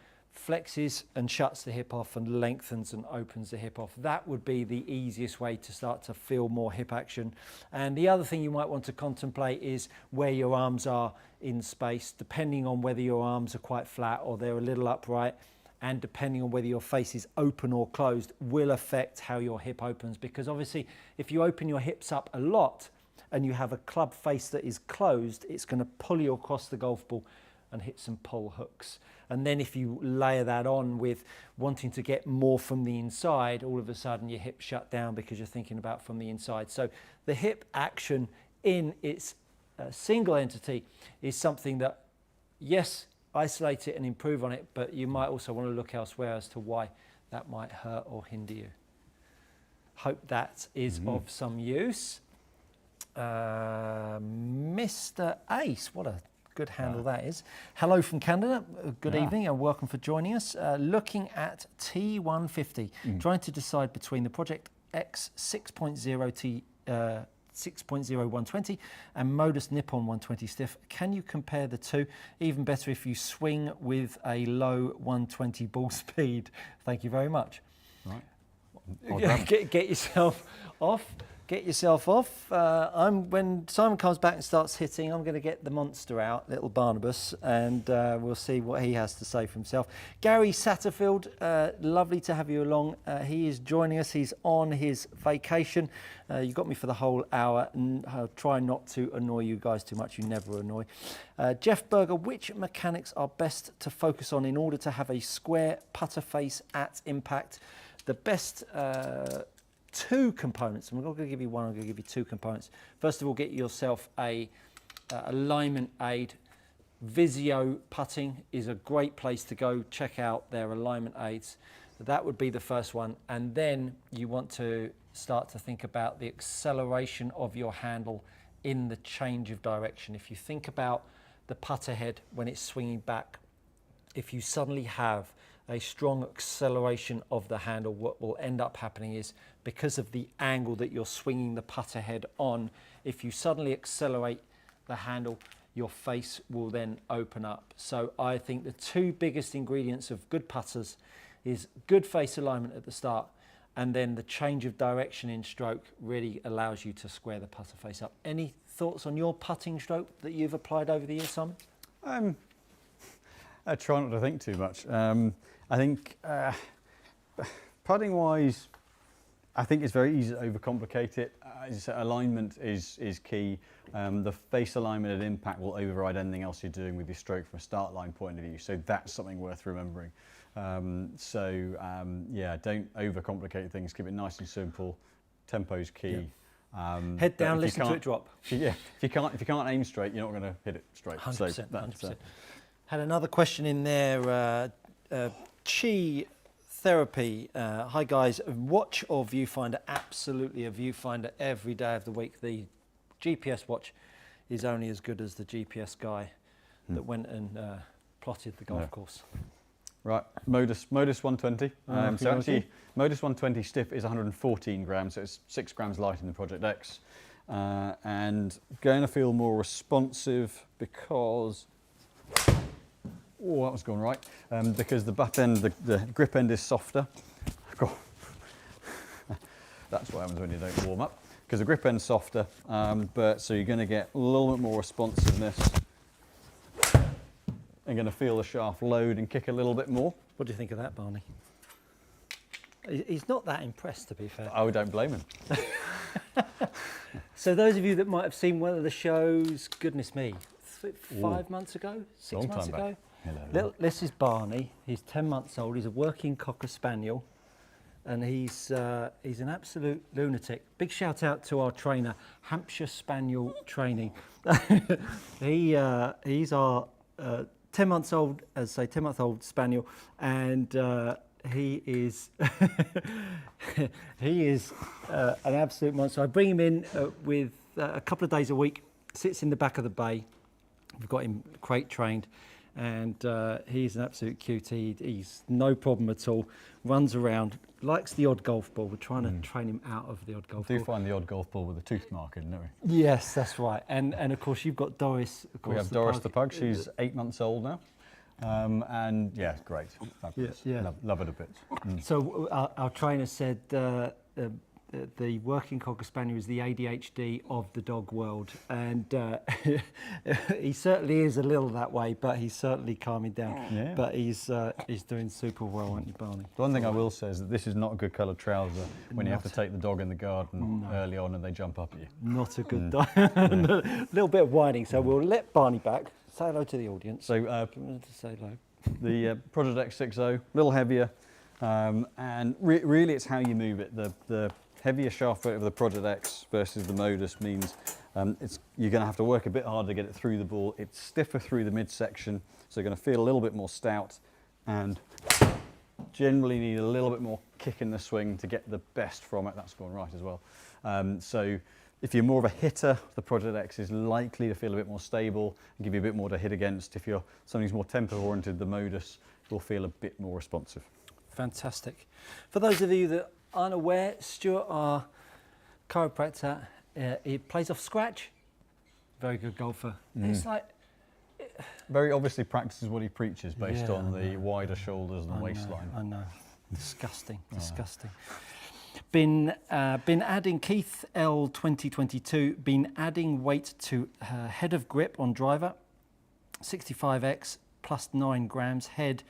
Speaker 1: flexes and shuts the hip off and lengthens and opens the hip off. That would be the easiest way to start to feel more hip action. And the other thing you might want to contemplate is where your arms are in space, depending on whether your arms are quite flat or they're a little upright, and depending on whether your face is open or closed will affect how your hip opens. Because obviously if you open your hips up a lot and you have a club face that is closed, it's going to pull you across the golf ball and hit some pull hooks. And then if you layer that on with wanting to get more from the inside, all of a sudden your hips shut down because you're thinking about from the inside. So the hip action in its single entity is something that, yes, isolate it and improve on it, but you might also want to look elsewhere as to why that might hurt or hinder you. Hope that is of some use. Mr. Ace, what a good handle that is. Hello from Canada. Good evening and welcome for joining us. Looking at T150, trying to decide between the Project X 6.0 120 and Modus Nippon 120 stiff. Can you compare the two? Even better if you swing with a low 120 ball speed. Thank you very much.
Speaker 2: Right.
Speaker 1: Get yourself off. Get yourself off. When Simon comes back and starts hitting, I'm going to get the monster out, little Barnabas, and we'll see what he has to say for himself. Gary Satterfield, lovely to have you along. He is joining us. He's on his vacation. You got me for the whole hour, and I'll try not to annoy you guys too much. You never annoy. Jeff Berger, which mechanics are best to focus on in order to have a square putter face at impact? The best two components. I'm not going to give you one, I'm going to give you two components. First of all, get yourself a alignment aid. Visio Putting is a great place to go. Check out their alignment aids. That would be the first one. And then you want to start to think about the acceleration of your handle in the change of direction. If you think about the putter head when it's swinging back, if you suddenly have a strong acceleration of the handle, what will end up happening is, because of the angle that you're swinging the putter head on, if you suddenly accelerate the handle, your face will then open up. So I think the two biggest ingredients of good putters is good face alignment at the start, and then the change of direction in stroke really allows you to square the putter face up. Any thoughts on your putting stroke that you've applied over the years, Simon?
Speaker 2: I try not to think too much. I think putting wise, I think it's very easy to overcomplicate it. As you said, alignment is key. The face alignment at impact will override anything else you're doing with your stroke from a start line point of view. So that's something worth remembering. Yeah, don't overcomplicate things. Keep it nice and simple. Tempo's key.
Speaker 1: Head down, listen to it drop.
Speaker 2: Yeah, if you can't aim straight, you're not going to hit it straight.
Speaker 1: 100%.
Speaker 2: So
Speaker 1: 100%. Had another question in there. Chi Therapy. Hi guys, watch or viewfinder? Absolutely a viewfinder every day of the week. The GPS watch is only as good as the GPS guy that went and plotted the golf course.
Speaker 2: Right, Modus 120. So actually, Modus 120 stiff is 114 grams, so it's 6 grams lighter than the Project X. And going to feel more responsive because, oh, that was going right, because the butt end, the grip end is softer. That's what happens when you don't warm up, because the grip end's softer, but so you're going to get a little bit more responsiveness. I'm going to feel the shaft load and kick a little bit more.
Speaker 1: What do you think of that, Barney? He's not that impressed, to be fair.
Speaker 2: I don't blame him.
Speaker 1: So those of you that might have seen one of the shows, goodness me, 5 months ago, 6 months ago.
Speaker 2: Hello.
Speaker 1: This is Barney. He's 10 months old. He's a working Cocker Spaniel, and he's an absolute lunatic. Big shout out to our trainer, Hampshire Spaniel Training. He's our 10 months old, as I say, 10-month-old Spaniel, and he is an absolute monster. I bring him in with a couple of days a week. Sits in the back of the bay. We've got him crate trained, and he's an absolute cutie. He's no problem at all. Runs around, likes the odd golf ball. We're trying to train him out of the odd golf ball.
Speaker 2: Do find the odd golf ball with a tooth mark in, don't we?
Speaker 1: Yes, that's right. And of course you've got Doris. Of course,
Speaker 2: we have Doris the pug. She's 8 months old now. And yeah, great. Fabulous.
Speaker 1: Yeah.
Speaker 2: Love it a bit.
Speaker 1: So our trainer said the working Cocker Spaniel is the ADHD of the dog world, and he certainly is a little that way, but he's certainly calming down.
Speaker 2: Yeah.
Speaker 1: But he's doing super well, aren't you, Barney?
Speaker 2: The one thing I will say is that this is not a good coloured trouser when you have to take the dog in the garden early on and they jump up at you.
Speaker 1: Not a good dog. A little bit of whining, so we'll let Barney back. Say hello to the audience.
Speaker 2: So
Speaker 1: say hello.
Speaker 2: The Project X60, a little heavier, and really it's how you move it. The heavier shaft weight of the Project X versus the Modus means you're going to have to work a bit harder to get it through the ball. It's stiffer through the midsection, so you're going to feel a little bit more stout, and generally need a little bit more kick in the swing to get the best from it. That's gone right as well. So if you're more of a hitter, the Project X is likely to feel a bit more stable and give you a bit more to hit against. If you're something who's more tempo-oriented, the Modus will feel a bit more responsive.
Speaker 1: Fantastic. For those of you that aren't aware, Stuart, our chiropractor, he plays off scratch. Very good golfer. It's like...
Speaker 2: Very obviously practices what he preaches based
Speaker 1: Yeah,
Speaker 2: on the wider shoulders and waistline.
Speaker 1: I know. Disgusting, disgusting. Been adding Keith L 2022, been adding weight to head of grip on driver, 65x plus 9 grams, head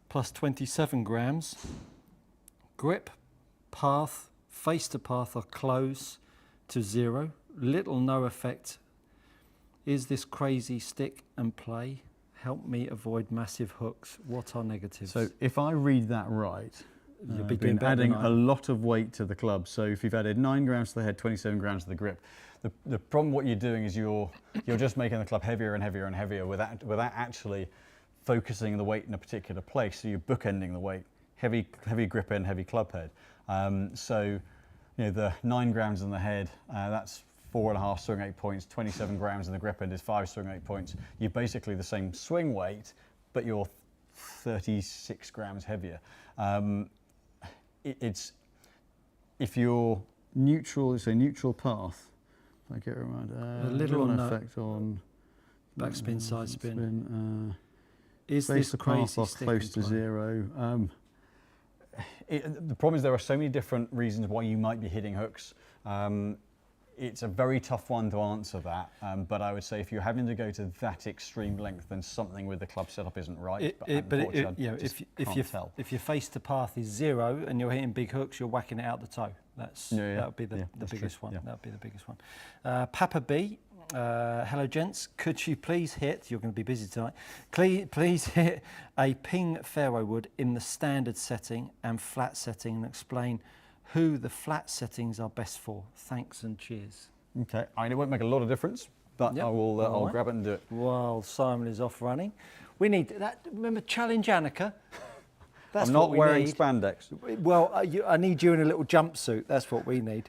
Speaker 1: plus 27 grams, grip, path, face to path are close to 0, little no effect. Is this crazy stick and play? Help me avoid massive hooks. What are negatives?
Speaker 2: So if I read that right,
Speaker 1: You'll be
Speaker 2: been
Speaker 1: doing better
Speaker 2: adding
Speaker 1: than I
Speaker 2: a
Speaker 1: am.
Speaker 2: lot of weight to the club. So if you've added 9 grams to the head, 27 grams to the grip, the problem what you're doing is you're just making the club heavier and heavier and heavier without actually focusing the weight in a particular place. So you're bookending the weight, heavy grip end, heavy club head. So the 9 grams in the head, that's 4.5 swing 8 points, 27 grams in the grip end is 5 swing 8 points. You're basically the same swing weight, but you're 36 grams heavier. It's if you're neutral, it's a neutral path. If I get around,
Speaker 1: A little on
Speaker 2: effect on
Speaker 1: backspin, side spin.
Speaker 2: spin.
Speaker 1: Is
Speaker 2: Face
Speaker 1: this
Speaker 2: the path
Speaker 1: crazy
Speaker 2: off
Speaker 1: stick
Speaker 2: close
Speaker 1: and
Speaker 2: to
Speaker 1: play?
Speaker 2: 0. The problem is there are so many different reasons why you might be hitting hooks. It's a very tough one to answer that, but I would say if you're having to go to that extreme length, then something with the club setup isn't right.
Speaker 1: If your face to path is 0 and you're hitting big hooks, you're whacking it out the toe. That would be the biggest one.
Speaker 2: Yeah.
Speaker 1: That would be the biggest one. Papa B, hello gents. Could you please hit? You're going to be busy tonight. Please hit a ping fairway wood in the standard setting and flat setting, and explain who the flat settings are best for. Thanks and cheers.
Speaker 2: Okay, it won't make a lot of difference, but
Speaker 1: Yep.
Speaker 2: I'll
Speaker 1: Right.
Speaker 2: grab it and do it.
Speaker 1: While Simon is off running, we need that. Remember, challenge Annika. That's
Speaker 2: I'm
Speaker 1: what
Speaker 2: not
Speaker 1: we
Speaker 2: wearing
Speaker 1: need.
Speaker 2: spandex.
Speaker 1: Well, I need you in a little jumpsuit. That's what we need.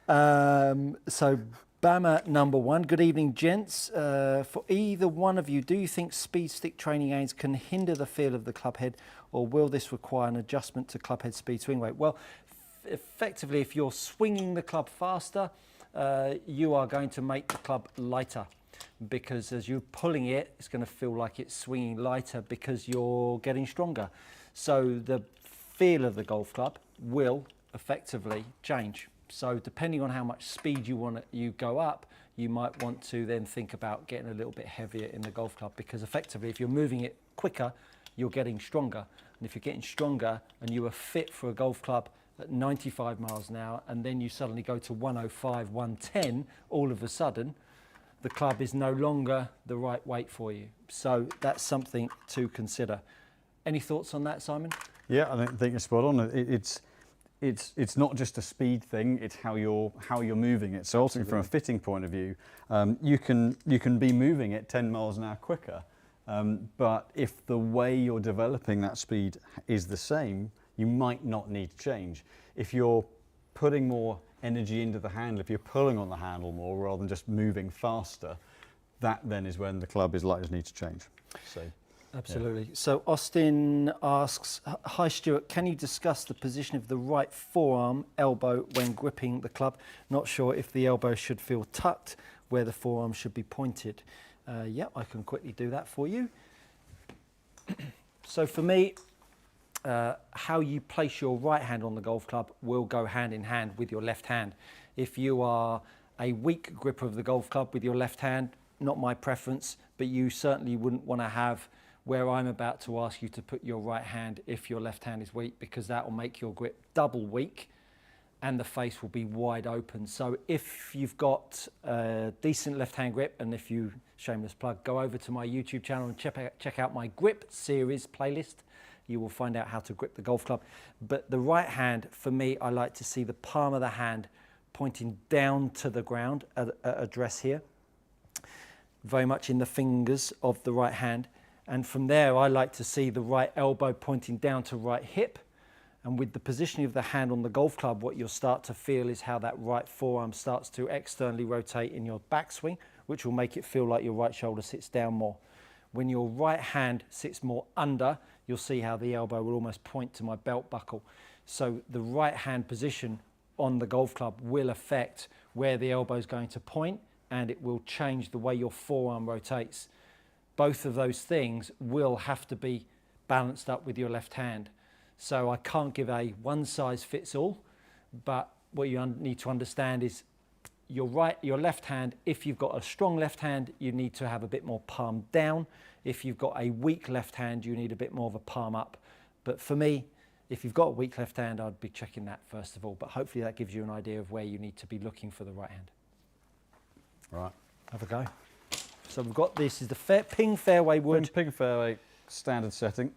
Speaker 1: So, Bama number 1. Good evening, gents. For either one of you, do you think speed stick training aids can hinder the feel of the club head, or will this require an adjustment to club head speed swing weight? Well, effectively, if you're swinging the club faster, you are going to make the club lighter, because as you're pulling it, it's going to feel like it's swinging lighter because you're getting stronger. So the feel of the golf club will effectively change. So depending on how much speed you go up, you might want to then think about getting a little bit heavier in the golf club, because effectively if you're moving it quicker, you're getting stronger. And if you're getting stronger and you are fit for a golf club at 95 miles an hour, and then you suddenly go to 105, 110, all of a sudden, the club is no longer the right weight for you. So that's something to consider. Any thoughts on that, Simon?
Speaker 2: Yeah, I think you're spot on. It's not just a speed thing; it's how you're moving it. So ultimately, from a fitting point of view, you can be moving it 10 miles an hour quicker, but if the way you're developing that speed is the same, you might not need to change. If you're putting more energy into the handle, if you're pulling on the handle more rather than just moving faster, that then is when the club is likely to need to change. So.
Speaker 1: Absolutely. Yeah. So Austin asks, hi Stuart, can you discuss the position of the right forearm elbow when gripping the club? Not sure if the elbow should feel tucked, where the forearm should be pointed. Yeah, I can quickly do that for you. So for me, how you place your right hand on the golf club will go hand in hand with your left hand. If you are a weak gripper of the golf club with your left hand, not my preference, but you certainly wouldn't want to have where I'm about to ask you to put your right hand if your left hand is weak, because that will make your grip double weak and the face will be wide open. So if you've got a decent left hand grip, and if you, shameless plug, go over to my YouTube channel and check out my grip series playlist, you will find out how to grip the golf club. But the right hand, for me, I like to see the palm of the hand pointing down to the ground at address here, very much in the fingers of the right hand. And from there, I like to see the right elbow pointing down to right hip. And with the positioning of the hand on the golf club, what you'll start to feel is how that right forearm starts to externally rotate in your backswing, which will make it feel like your right shoulder sits down more. When your right hand sits more under, you'll see how the elbow will almost point to my belt buckle. So the right hand position on the golf club will affect where the elbow is going to point, and it will change the way your forearm rotates. Both of those things will have to be balanced up with your left hand. So I can't give a one size fits all, but what you need to understand is your left hand, if you've got a strong left hand, you need to have a bit more palm down. If you've got a weak left hand, you need a bit more of a palm up. But for me, if you've got a weak left hand, I'd be checking that first of all, but hopefully that gives you an idea of where you need to be looking for the right hand.
Speaker 2: Right.
Speaker 1: Have a go. So we've got this is the ping fairway wood.
Speaker 2: Ping fairway, standard setting.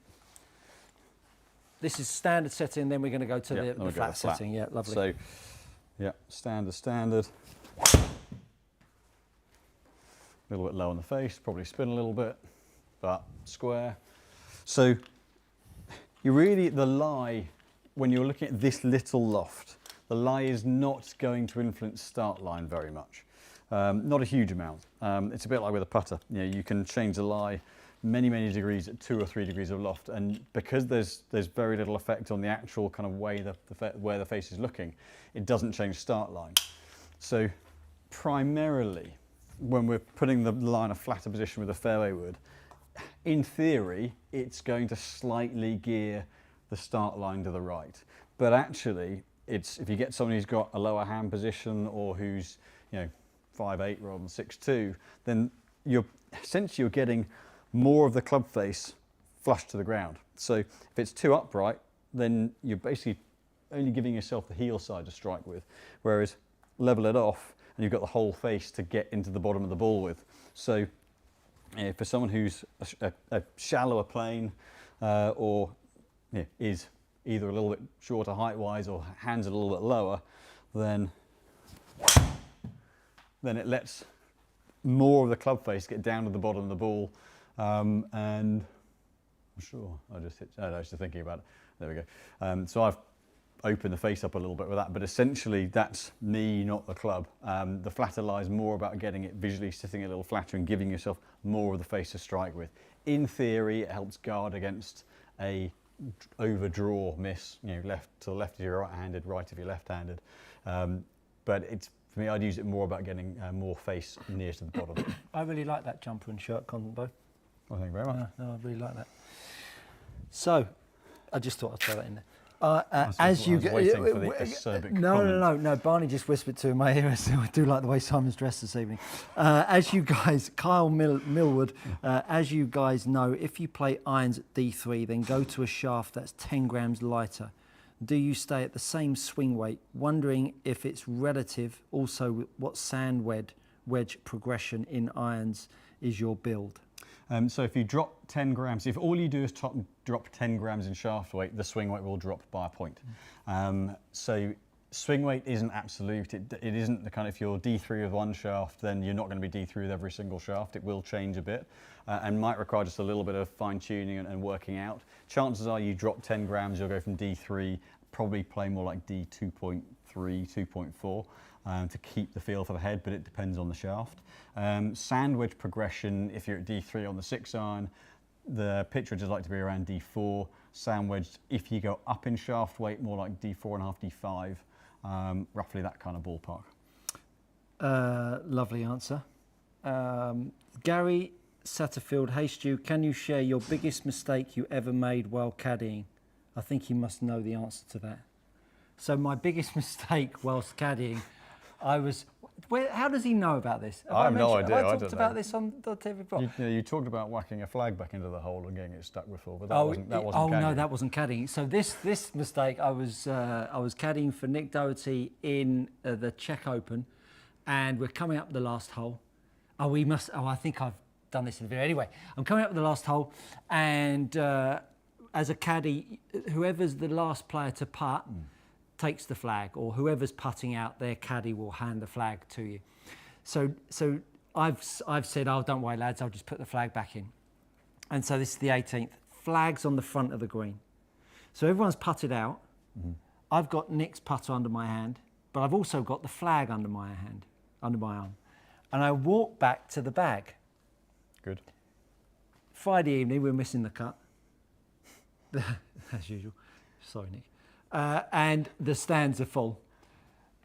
Speaker 1: This is standard setting, and then we're going to go to the flat setting. Yeah, lovely.
Speaker 2: So, yeah, standard. A little bit low on the face, probably spin a little bit, but square. So, the lie, when you're looking at this little loft, the lie is not going to influence start line very much. Not a huge amount. It's a bit like with a putter. You can change the lie many degrees at 2 or 3 degrees of loft, and because there's very little effect on the actual kind of way where the face is looking, it doesn't change start line. So primarily, when we're putting the line a flatter position with a fairway wood, in theory, it's going to slightly gear the start line to the right. But actually, if you get someone who's got a lower hand position or who's 5'8" rather than 6'2", then you're getting more of the club face flush to the ground. So if it's too upright, then you're basically only giving yourself the heel side to strike with, whereas level it off and you've got the whole face to get into the bottom of the ball with. So for someone who's a shallower plane or is either a little bit shorter height-wise or hands a little bit lower, then it lets more of the club face get down to the bottom of the ball. And I'm sure I was just thinking about it. There we go. So I've opened the face up a little bit with that, but essentially that's me, not the club. The flatter lie is more about getting it visually sitting a little flatter and giving yourself more of the face to strike with. In theory, it helps guard against a overdraw miss, left to the left if you're right-handed, right if you're left-handed. But for me, I'd use it more about getting more face near to the bottom.
Speaker 1: I really like that jumper and shirt combo.
Speaker 2: Well, thank you very much.
Speaker 1: No, I really like that. So, I just thought I'd throw that in there. As you go, no. Barney just whispered to my ear. So I do like the way Simon's dressed this evening. As you guys, Kyle Millwood, as you guys know, if you play irons at D3, then go to a shaft that's 10 grams lighter. Do you stay at the same swing weight? Wondering if it's relative. Also, what sand wedge progression in irons is your build?
Speaker 2: So if you drop 10 grams, if all you do is drop 10 grams in shaft weight, the swing weight will drop by a point. So swing weight isn't absolute. It isn't the kind of, if you're D3 with one shaft, then you're not going to be D3 with every single shaft. It will change a bit and might require just a little bit of fine tuning and working out. Chances are you drop 10 grams, you'll go from D3, probably play more like D2.3, 2.4. To keep the feel for the head, but it depends on the shaft. Sand wedge progression, if you're at D3 on the 6-iron, the pitch would just like to be around D4. Sand wedge, if you go up in shaft weight, more like D4.5, D5, roughly that kind of ballpark.
Speaker 1: Lovely answer. Gary Satterfield, hey Stu, can you share your biggest mistake you ever made while caddying? I think you must know the answer to that. So my biggest mistake whilst caddying, how does he know about this?
Speaker 2: I have no idea.
Speaker 1: I talked about this on the TV blog.
Speaker 2: You talked about whacking a flag back into the hole and getting it stuck before, but that wasn't
Speaker 1: caddying. No, that wasn't caddying. So this mistake, I was caddying for Nick Doherty in the Czech Open, and we're coming up the last hole. I think I've done this in the video. Anyway, I'm coming up the last hole, and as a caddy, whoever's the last player to putt takes the flag, or whoever's putting out, their caddy will hand the flag to you. So I've said, oh, don't worry lads, I'll just put the flag back in. And so this is the 18th. Flags on the front of the green. So everyone's putted out. I've got Nick's putter under my hand, but I've also got the flag under my hand, under my arm. And I walk back to the bag.
Speaker 2: Good.
Speaker 1: Friday evening, we're missing the cut. As usual. Sorry, Nick. And the stands are full.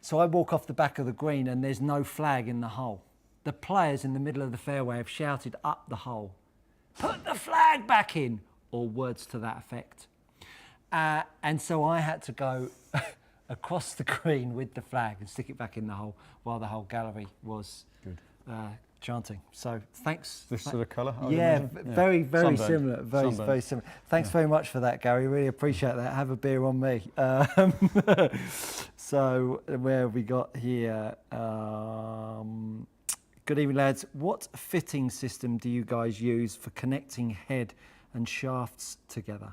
Speaker 1: So I walk off the back of the green and there's no flag in the hole. The players in the middle of the fairway have shouted up the hole, "Put the flag back in," or words to that effect. And so I had to go across the green with the flag and stick it back in the hole while the whole gallery was chanting. So thanks.
Speaker 2: This sort of colour?
Speaker 1: Very
Speaker 2: Sunburned.
Speaker 1: similar. Very similar. Thanks very much for that, Gary. Really appreciate that. Have a beer on me. So where have we got here? Good evening, lads. What fitting system do you guys use for connecting head and shafts together?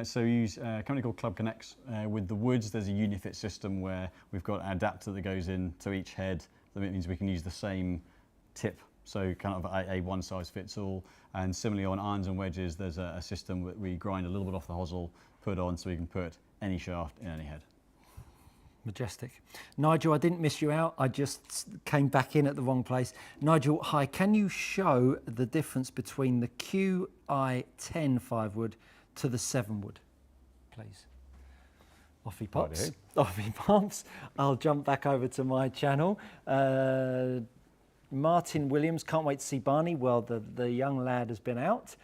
Speaker 2: So we use a company called Club Connects. With the woods, there's a Unifit system where we've got an adapter that goes in to each head. That means we can use the same tip, so kind of a one size fits all. And similarly on irons and wedges, there's a system that we grind a little bit off the hosel, put on, so we can put any shaft in any head.
Speaker 1: Majestic. Nigel, I didn't miss you out. I just came back in at the wrong place. Nigel, hi. Can you show the difference between the QI10 5-wood to the 7-wood, please? Off he pops.
Speaker 2: Righty.
Speaker 1: Off he pops. I'll jump back over to my channel. Martin Williams, can't wait to see Barney. Well, the young lad has been out.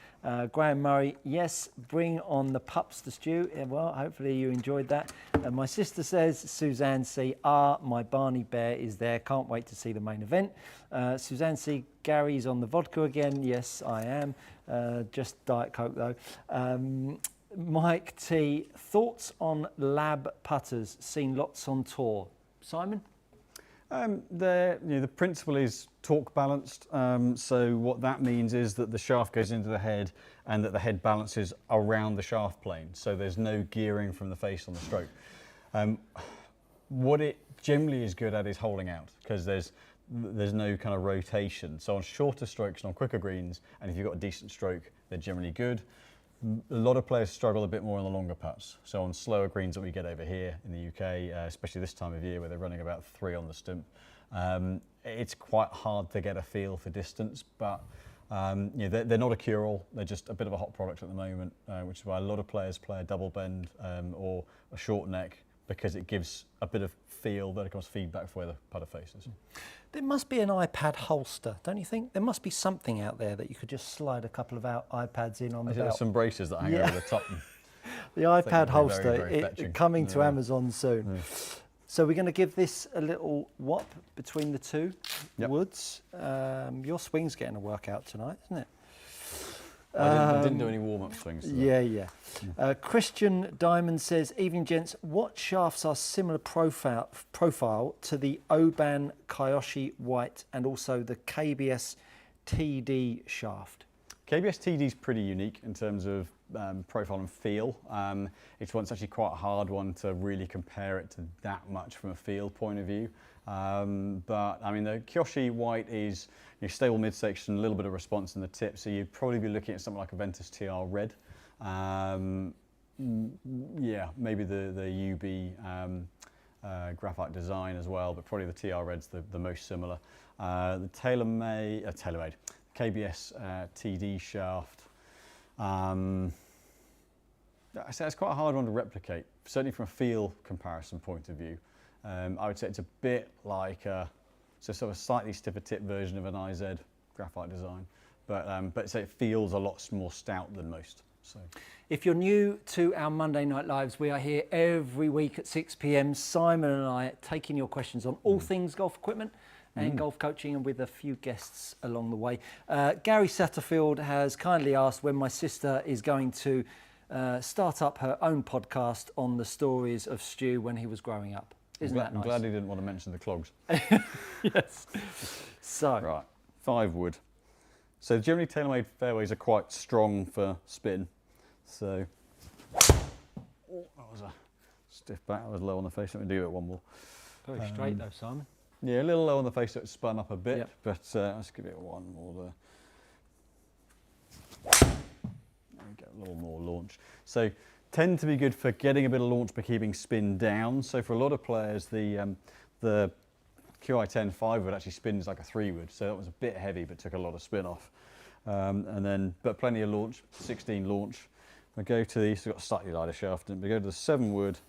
Speaker 1: Graham Murray, yes, bring on the pups to Stu. Well, hopefully you enjoyed that. My sister says, Suzanne C, my Barney bear is there. Can't wait to see the main event. Suzanne C, Gary's on the vodka again. Yes, I am. Just Diet Coke though. Mike T, thoughts on lab putters? Seen lots on tour. Simon?
Speaker 2: The principle is torque balanced. So what that means is that the shaft goes into the head and that the head balances around the shaft plane. So there's no gearing from the face on the stroke. What it generally is good at is holding out, because there's no kind of rotation. So on shorter strokes and on quicker greens, and if you've got a decent stroke, they're generally good. A lot of players struggle a bit more on the longer putts. So on slower greens that we get over here in the UK, especially this time of year where they're running about 3 on the stump, it's quite hard to get a feel for distance, but they're not a cure-all. They're just a bit of a hot product at the moment, which is why a lot of players play a double bend or a short neck, because it gives a bit of feel, vertical feedback for where the putter faces.
Speaker 1: There must be an iPad holster, don't you think? There must be something out there that you could just slide a couple of iPads in on the belt.
Speaker 2: There's some braces that hang over the top.
Speaker 1: The iPad holster,
Speaker 2: very fetching.
Speaker 1: coming to Amazon soon. So we're going to give this a little whop between the two woods. Your swing's getting a workout tonight, isn't it?
Speaker 2: I didn't do any warm-up swings today.
Speaker 1: Christian Diamond says, evening gents, what shafts are similar profile to the Oban Kyoshi White and also the KBS TD shaft?
Speaker 2: KBS TD is pretty unique in terms of profile and feel. It's actually quite a hard one to really compare it to that much from a feel point of view. But I mean, the Kyoshi White is stable midsection, a little bit of response in the tip, so you'd probably be looking at something like a Ventus TR Red. Maybe the UB graphite design as well, but probably the TR Red's the most similar. The TaylorMade KBS TD shaft. It's quite a hard one to replicate, certainly from a feel comparison point of view. I would say it's a bit like sort of a slightly stiffer tip version of an IZ graphite design, but so it feels a lot more stout than most. So,
Speaker 1: if you're new to our Monday Night Lives, we are here every week at 6 p.m. Simon and I taking your questions on all things golf equipment and golf coaching, and with a few guests along the way. Gary Satterfield has kindly asked when my sister is going to start up her own podcast on the stories of Stu when he was growing up. Isn't that nice?
Speaker 2: I'm glad he didn't want to mention the clogs.
Speaker 1: Yes. So.
Speaker 2: Right, 5 wood. So generally TaylorMade fairways are quite strong for spin. So, that was a stiff back, that was low on the face. Let me do it one more.
Speaker 1: Very straight though, Simon.
Speaker 2: Yeah, a little low on the face, so it spun up a bit, but let's give it one more there. launch. So tend to be good for getting a bit of launch but keeping spin down. So for a lot of players, the QI10 5-wood actually spins like a 3-wood, so that was a bit heavy but took a lot of spin off. But plenty of launch, 16 launch. I go to these, we've got a slightly lighter shaft, and we go to the 7-wood.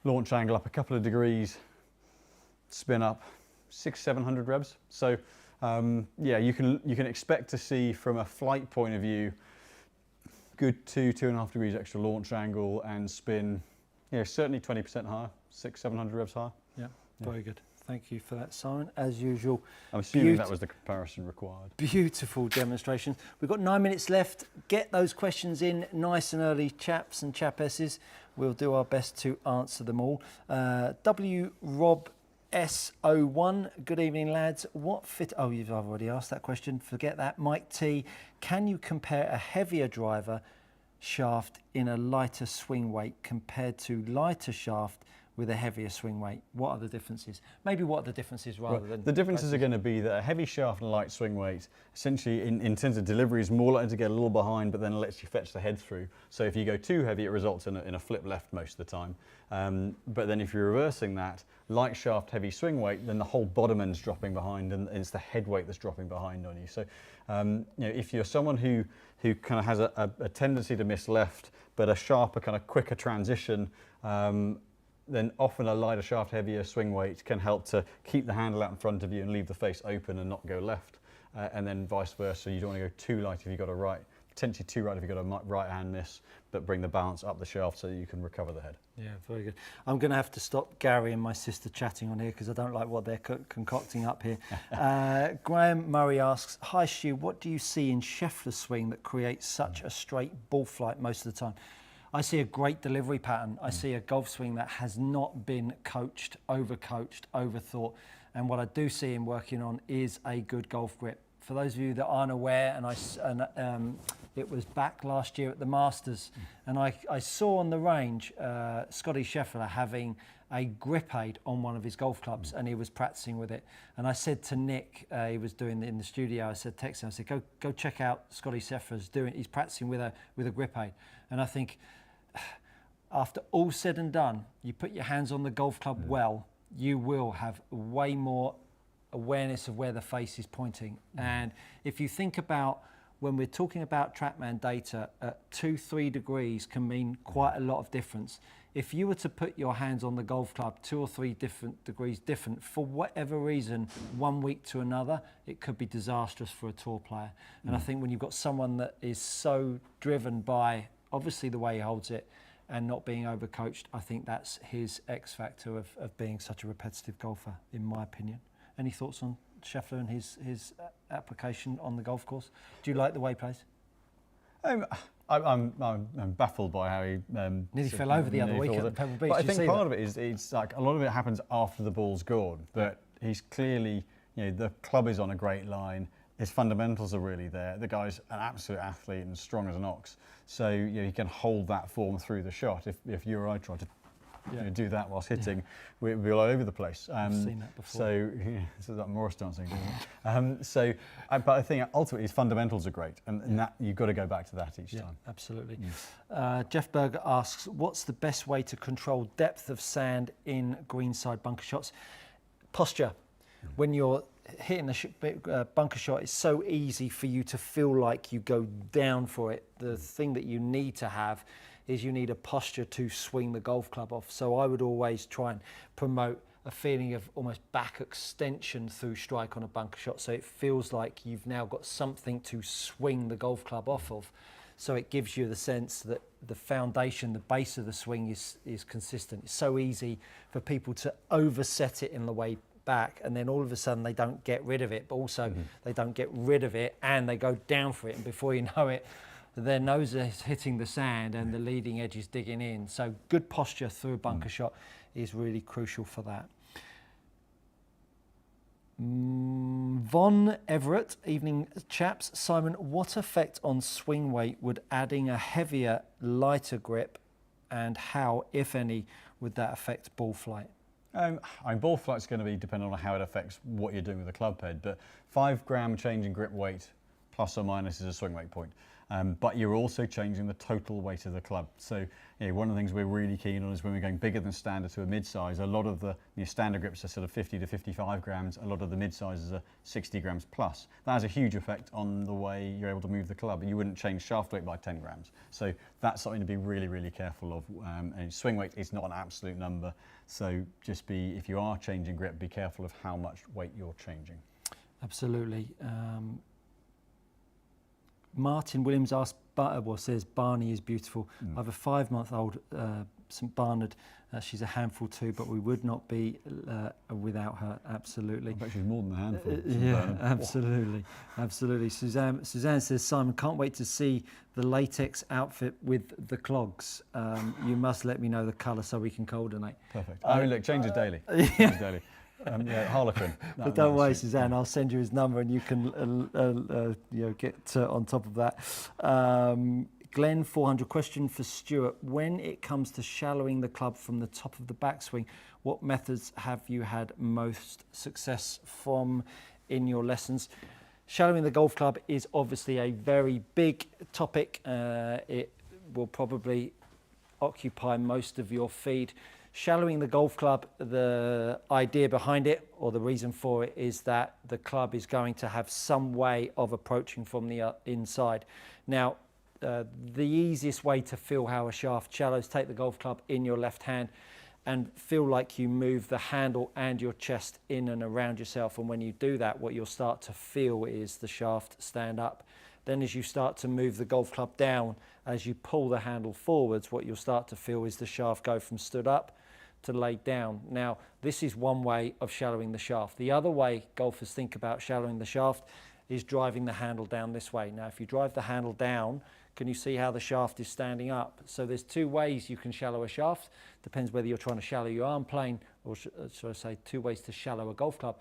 Speaker 2: Launch angle up a couple of degrees, spin up 600-700 revs. So yeah, you can expect to see from a flight point of view, good 2.5 degrees extra launch angle and spin. Yeah, certainly 20% higher, 600-700 revs higher.
Speaker 1: Yeah, very good. Thank you for that, Simon. As usual,
Speaker 2: I'm assuming that was the comparison required.
Speaker 1: Beautiful demonstrations. We've got 9 minutes left. Get those questions in nice and early, chaps and chapesses. We'll do our best to answer them all. W. Rob S01, good evening, lads. What fit? Oh, I've already asked that question. Forget that. Mike T, can you compare a heavier driver shaft in a lighter swing weight compared to lighter shaft with a heavier swing weight? What are the differences? Maybe what are the differences rather than...
Speaker 2: The differences are going to be that a heavy shaft and a light swing weight, essentially in terms of delivery, is more likely to get a little behind, but then it lets you fetch the head through. So if you go too heavy, it results in a flip left most of the time. But then if you're reversing that, light shaft, heavy swing weight, then the whole bottom end's dropping behind, and it's the head weight that's dropping behind on you. So you know, if you're someone who kind of has a tendency to miss left, but a sharper, kind of quicker transition, then often a lighter shaft, heavier swing weight can help to keep the handle out in front of you and leave the face open and not go left. And then vice versa, you don't want to go too light if you've got a right, potentially too right if you've got a right hand miss, but bring the balance up the shaft so you can recover the head.
Speaker 1: Yeah, very good. I'm going to have to stop Gary and my sister chatting on here because I don't like what they're concocting up here. Graham Murray asks, hi Stu, what do you see in Scheffler's swing that creates such a straight ball flight most of the time? I see a great delivery pattern. I see a golf swing that has not been coached, overthought. And what I do see him working on is a good golf grip. For those of you that aren't aware, it was back last year at the Masters, and I saw on the range Scotty Scheffler having a grip aid on one of his golf clubs, and he was practicing with it. And I said to Nick, he was doing it in the studio, I said, text him, I said, go check out Scotty Scheffler's he's practicing with a grip aid. And I think, after all said and done, you put your hands on the golf club well, you will have way more awareness of where the face is pointing. And if you think about, when we're talking about TrackMan data, 2-3 degrees can mean quite a lot of difference. If you were to put your hands on the golf club 2 or 3 different degrees different, for whatever reason, 1 week to another, it could be disastrous for a tour player. And I think when you've got someone that is so driven by, obviously, the way he holds it and not being overcoached, I think that's his X factor of being such a repetitive golfer, in my opinion. Any thoughts on Scheffler and his application on the golf course? Do you like the way he plays?
Speaker 2: I'm baffled by how he
Speaker 1: nearly fell over the other week at Pebble Beach.
Speaker 2: But I think part of it is it's like a lot of it happens after the ball's gone. But he's clearly, you know, the club is on a great line. His fundamentals are really there. The guy's an absolute athlete and strong as an ox. So you know, he can hold that form through the shot. If you or I tried to do that whilst hitting, we'd be all over the place.
Speaker 1: I've seen that before.
Speaker 2: So this is like Morris dancing, isn't it? But I think ultimately his fundamentals are great, and that you've got to go back to that each time.
Speaker 1: Absolutely. Jeff Berger asks, what's the best way to control depth of sand in greenside bunker shots? Posture. When you're hitting a bunker shot, it's so easy for you to feel like you go down for it. The thing that you need to have is you need a posture to swing the golf club off. So I would always try and promote a feeling of almost back extension through strike on a bunker shot, so it feels like you've now got something to swing the golf club off of. So it gives you the sense that the foundation, the base of the swing is consistent. It's so easy for people to overset it in the way back, and then all of a sudden they don't get rid of it, but also they don't get rid of it and they go down for it, and before you know it, their nose is hitting the sand and the leading edge is digging in. So good posture through a bunker shot is really crucial for that. Von Everett, evening chaps. Simon, what effect on swing weight would adding a heavier, lighter grip, and how, if any, would that affect ball flight?
Speaker 2: Ball flight's going to be dependent on how it affects what you're doing with the club head, but 5 gram change in grip weight plus or minus is a swing weight point. But you're also changing the total weight of the club. So one of the things we're really keen on is when we're going bigger than standard to a mid-size, a lot of the standard grips are sort of 50 to 55 grams, a lot of the mid-sizes are 60 grams plus. That has a huge effect on the way you're able to move the club. You wouldn't change shaft weight by 10 grams. So that's something to be really, really careful of. And swing weight is not an absolute number. So just if you are changing grip, be careful of how much weight you're changing.
Speaker 1: Absolutely. Martin Williams says Barney is beautiful. I have a 5-month-old St Barnard. She's a handful too, but we would not be without her. Absolutely.
Speaker 2: I bet she's more than a handful.
Speaker 1: Yeah, absolutely, absolutely. Suzanne says, Simon, can't wait to see the latex outfit with the clogs. You must let me know the colour so we can coordinate.
Speaker 2: Perfect. I mean, look, changes daily. Changes daily. Harlequin.
Speaker 1: But don't worry, Suzanne, I'll send you his number and you can get on top of that. Glenn, 400, question for Stuart. When it comes to shallowing the club from the top of the backswing, what methods have you had most success from in your lessons? Shallowing the golf club is obviously a very big topic. It will probably occupy most of your feed. Shallowing the golf club, the idea behind it, or the reason for it, is that the club is going to have some way of approaching from the inside. Now, the easiest way to feel how a shaft shallows, take the golf club in your left hand and feel like you move the handle and your chest in and around yourself. And when you do that, what you'll start to feel is the shaft stand up. Then as you start to move the golf club down, as you pull the handle forwards, what you'll start to feel is the shaft go from stood up to laid down. Now, this is one way of shallowing the shaft. The other way golfers think about shallowing the shaft is driving the handle down this way. Now, if you drive the handle down, can you see how the shaft is standing up? So there's two ways you can shallow a shaft. Depends whether you're trying to shallow your arm plane, or should I say two ways to shallow a golf club.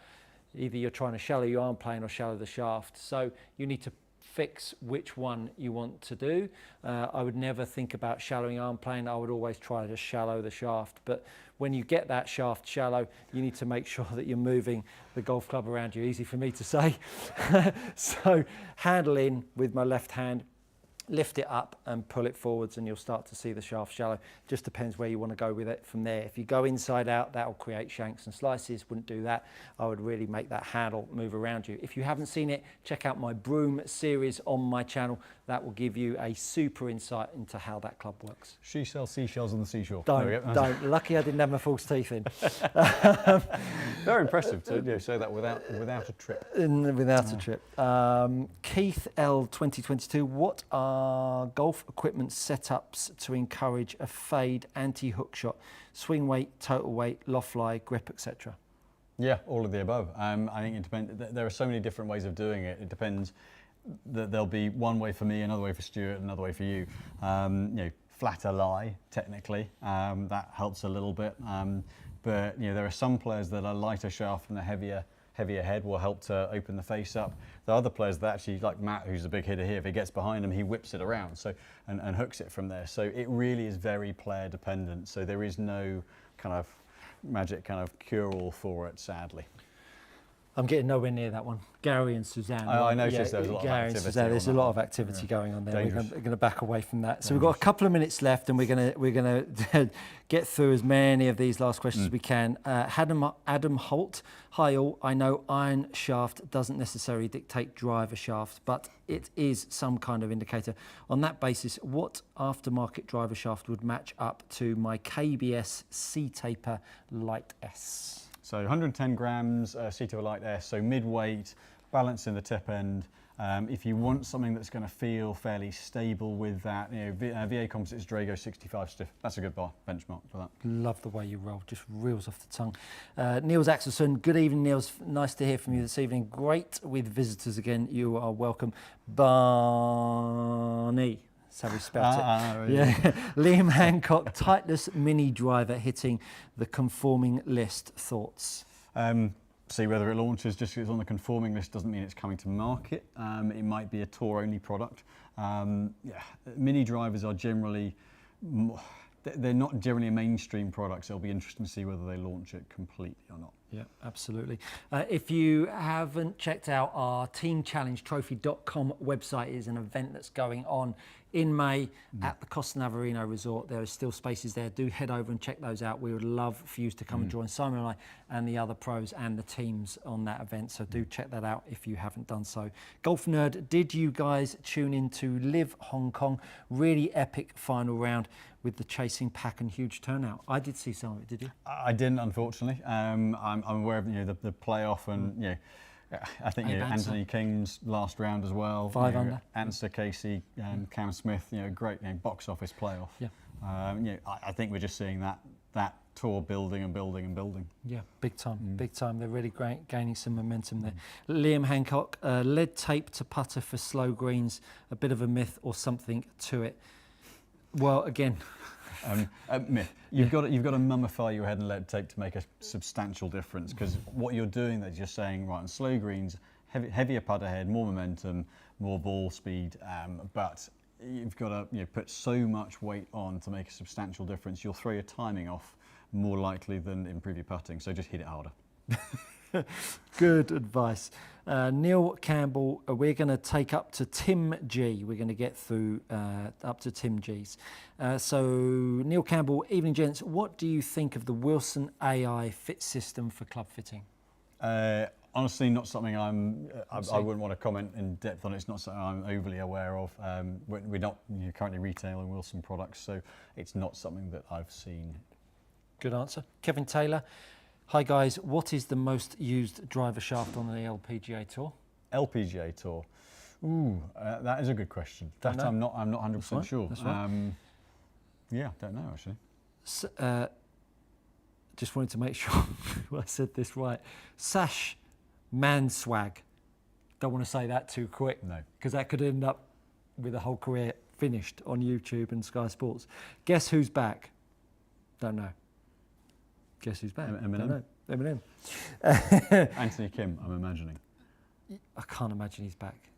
Speaker 1: Either you're trying to shallow your arm plane or shallow the shaft. So you need to fix which one you want to do. I would never think about shallowing arm plane. I would always try to shallow the shaft. But when you get that shaft shallow, you need to make sure that you're moving the golf club around you. Easy for me to say. So handle in with my left hand, lift it up and pull it forwards, and you'll start to see the shaft shallow. Just depends where you want to go with it from there. If you go inside out, that'll create shanks and slices. Wouldn't do that. I would really make that handle move around you. If you haven't seen it, check out my broom series on my channel. That will give you a super insight into how that club works.
Speaker 2: She sells seashells on the seashore.
Speaker 1: Don't. Lucky I didn't have my false teeth in.
Speaker 2: Very impressive to say that without a trip.
Speaker 1: Without a trip. Keith L 2022. What are golf equipment setups to encourage a fade, anti-hook shot, swing weight, total weight, loft lie, grip, etc.?
Speaker 2: Yeah, all of the above. I think it depends. There are so many different ways of doing it. It depends. There'll be one way for me, another way for Stuart, another way for you. Flatter lie, technically, that helps a little bit. But there are some players that a lighter shaft and a heavier head will help to open the face up. The other players that actually, like Matt, who's a big hitter here, if he gets behind him, he whips it around and hooks it from there. So it really is very player dependent. So there is no kind of magic kind of cure-all for it, sadly.
Speaker 1: I'm getting nowhere near that one. Gary and Suzanne.
Speaker 2: I noticed there's a lot of activity.
Speaker 1: There's a lot of activity going on there. We're going to back away from that. So we've got a couple of minutes left, and we're going to get through as many of these last questions as we can. Adam Holt, hi all. I know iron shaft doesn't necessarily dictate driver shaft, but it is some kind of indicator. On that basis, what aftermarket driver shaft would match up to my KBS C-Taper Light S?
Speaker 2: So 110 grams, C-Taper Light S, so mid-weight, balance in the tip end. If you want something that's going to feel fairly stable with that, VA Composites Drago 65 stiff. That's a good benchmark for that.
Speaker 1: Love the way you roll, just reels off the tongue. Niels Axelson, good evening, Niels. Nice to hear from you this evening. Great with visitors again. You are welcome. Barney. That's how we spelled it.
Speaker 2: Yeah.
Speaker 1: Liam Hancock, Titleist mini driver hitting the conforming list. Thoughts?
Speaker 2: See whether it launches. Just because it's on the conforming list doesn't mean it's coming to market. It might be a tour-only product. Mini drivers are generally, they're not generally a mainstream product, so it'll be interesting to see whether they launch it completely or not.
Speaker 1: Yeah, absolutely. If you haven't checked out our teamchallengetrophy.com website, it is an event that's going on in May at the Costa Navarino Resort. There are still spaces there. Do head over and check those out. We would love for you to come and join Simon and I and the other pros and the teams on that event. So do check that out if you haven't done so. Golf Nerd, did you guys tune in to Live Hong Kong? Really epic final round with the chasing pack and huge turnout. I did see some of it, did you?
Speaker 2: I didn't, unfortunately. I'm aware of the playoff and I think Anthony King's last round as well.
Speaker 1: 5 under.
Speaker 2: Answer Casey and Cam Smith. Great box office playoff.
Speaker 1: Yeah.
Speaker 2: I think we're just seeing that tour building and building and building.
Speaker 1: Yeah, big time, big time. They're really gaining some momentum there. Liam Hancock, lead tape to putter for slow greens, a bit of a myth or something to it? Well, again,
Speaker 2: myth. You've got to mummify your head and lead tape to make a substantial difference, because what you're doing is you're saying, right, on slow greens, heavier putter head, more momentum, more ball speed, but you've got to put so much weight on to make a substantial difference. You'll throw your timing off more likely than improve your putting, so just hit it harder.
Speaker 1: Good advice. Neil Campbell, we're going to take up to Tim G. We're going to get through up to Tim G's. So Neil Campbell, evening gents, what do you think of the Wilson AI fit system for club fitting?
Speaker 2: Honestly, not something I wouldn't want to comment in depth on. It's not something I'm overly aware of. We're not currently retailing Wilson products, so it's not something that I've seen.
Speaker 1: Good answer. Kevin Taylor. Hi guys, what is the most used driver shaft on the LPGA Tour?
Speaker 2: LPGA Tour. Ooh, that is a good question. That I'm not 100% sure.
Speaker 1: That's right.
Speaker 2: Yeah, don't know actually.
Speaker 1: So, just wanted to make sure I said this right. Sash Manswag. Don't want to say that too quick.
Speaker 2: No.
Speaker 1: Because that could end up with a whole career finished on YouTube and Sky Sports. Guess who's back? Don't know. Guess who's back?
Speaker 2: Eminem.
Speaker 1: Eminem.
Speaker 2: Anthony Kim, I'm imagining.
Speaker 1: I can't imagine he's back.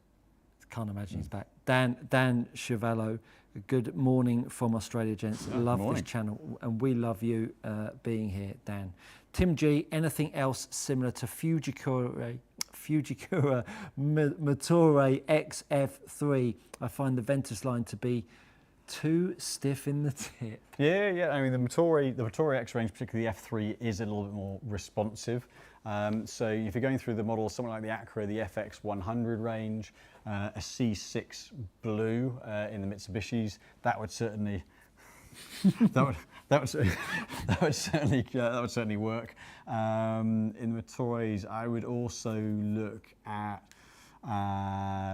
Speaker 1: He's back. Dan Chiavello, good morning from Australia, gents. Love this channel, and we love you being here, Dan. Tim G, anything else similar to Fujikura Motore XF3? I find the Ventus line to be too stiff in the tip.
Speaker 2: Yeah. I mean, the Motore X range, particularly the F3, is a little bit more responsive. So if you're going through the models, something like the Acura, the FX 100 range, a C6 Blue in the Mitsubishis, that would certainly that would certainly work. In the Motores, I would also look at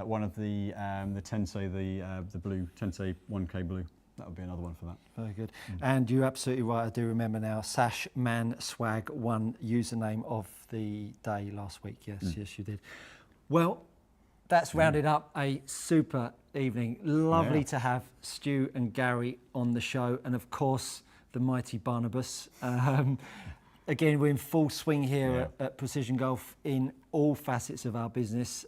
Speaker 2: one of the Tensei, the blue Tensei 1K blue. That would be another one for that.
Speaker 1: Very good. And you're absolutely right. I do remember now. Sash Man Swag 1 username of the day last week. Yes, you did. Well, that's rounded up a super evening. Lovely to have Stu and Gary on the show, and of course the mighty Barnabas. Again, we're in full swing here at Precision Golf in all facets of our business.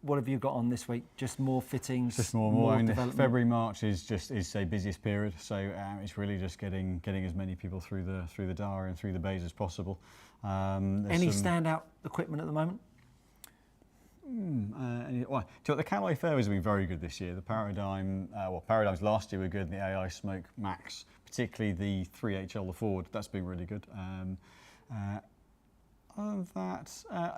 Speaker 1: What have you got on this week? Just more fittings,
Speaker 2: just more I mean,
Speaker 1: development?
Speaker 2: February, March is a busiest period, so it's really just getting as many people through the Dara and through the bays as possible.
Speaker 3: Any standout equipment at the moment?
Speaker 2: The Callaway Fairways have been very good this year. The Paradigm, Paradigms last year were good. The AI Smoke Max, particularly the 3HL, the forward, that's been really good. Other than that,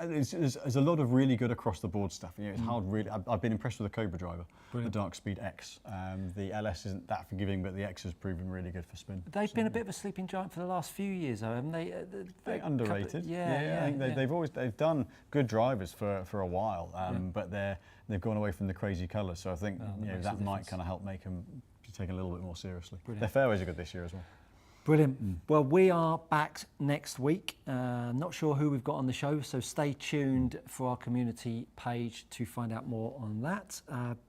Speaker 2: there's a lot of really good across the board stuff. It's hard, really. I've been impressed with the Cobra driver, the Dark Speed X. The LS isn't that forgiving, but the X has proven really good for spin.
Speaker 1: They've been a bit of a sleeping giant for the last few years, though, haven't they?
Speaker 2: They're underrated.
Speaker 1: I think
Speaker 2: they've done good drivers for a while, but they've gone away from the crazy colours. So I think that might kind of help make them be taken a little bit more seriously. Their fairways are good this year as well.
Speaker 1: Brilliant. Well, we are back next week. Not sure who we've got on the show, so stay tuned for our community page to find out more on that.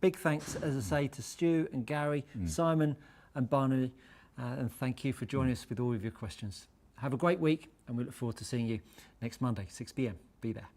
Speaker 1: Big thanks, as I say, to Stu and Gary, Simon and Barney, and thank you for joining us with all of your questions. Have a great week, and we look forward to seeing you next Monday, 6 p.m. Be there.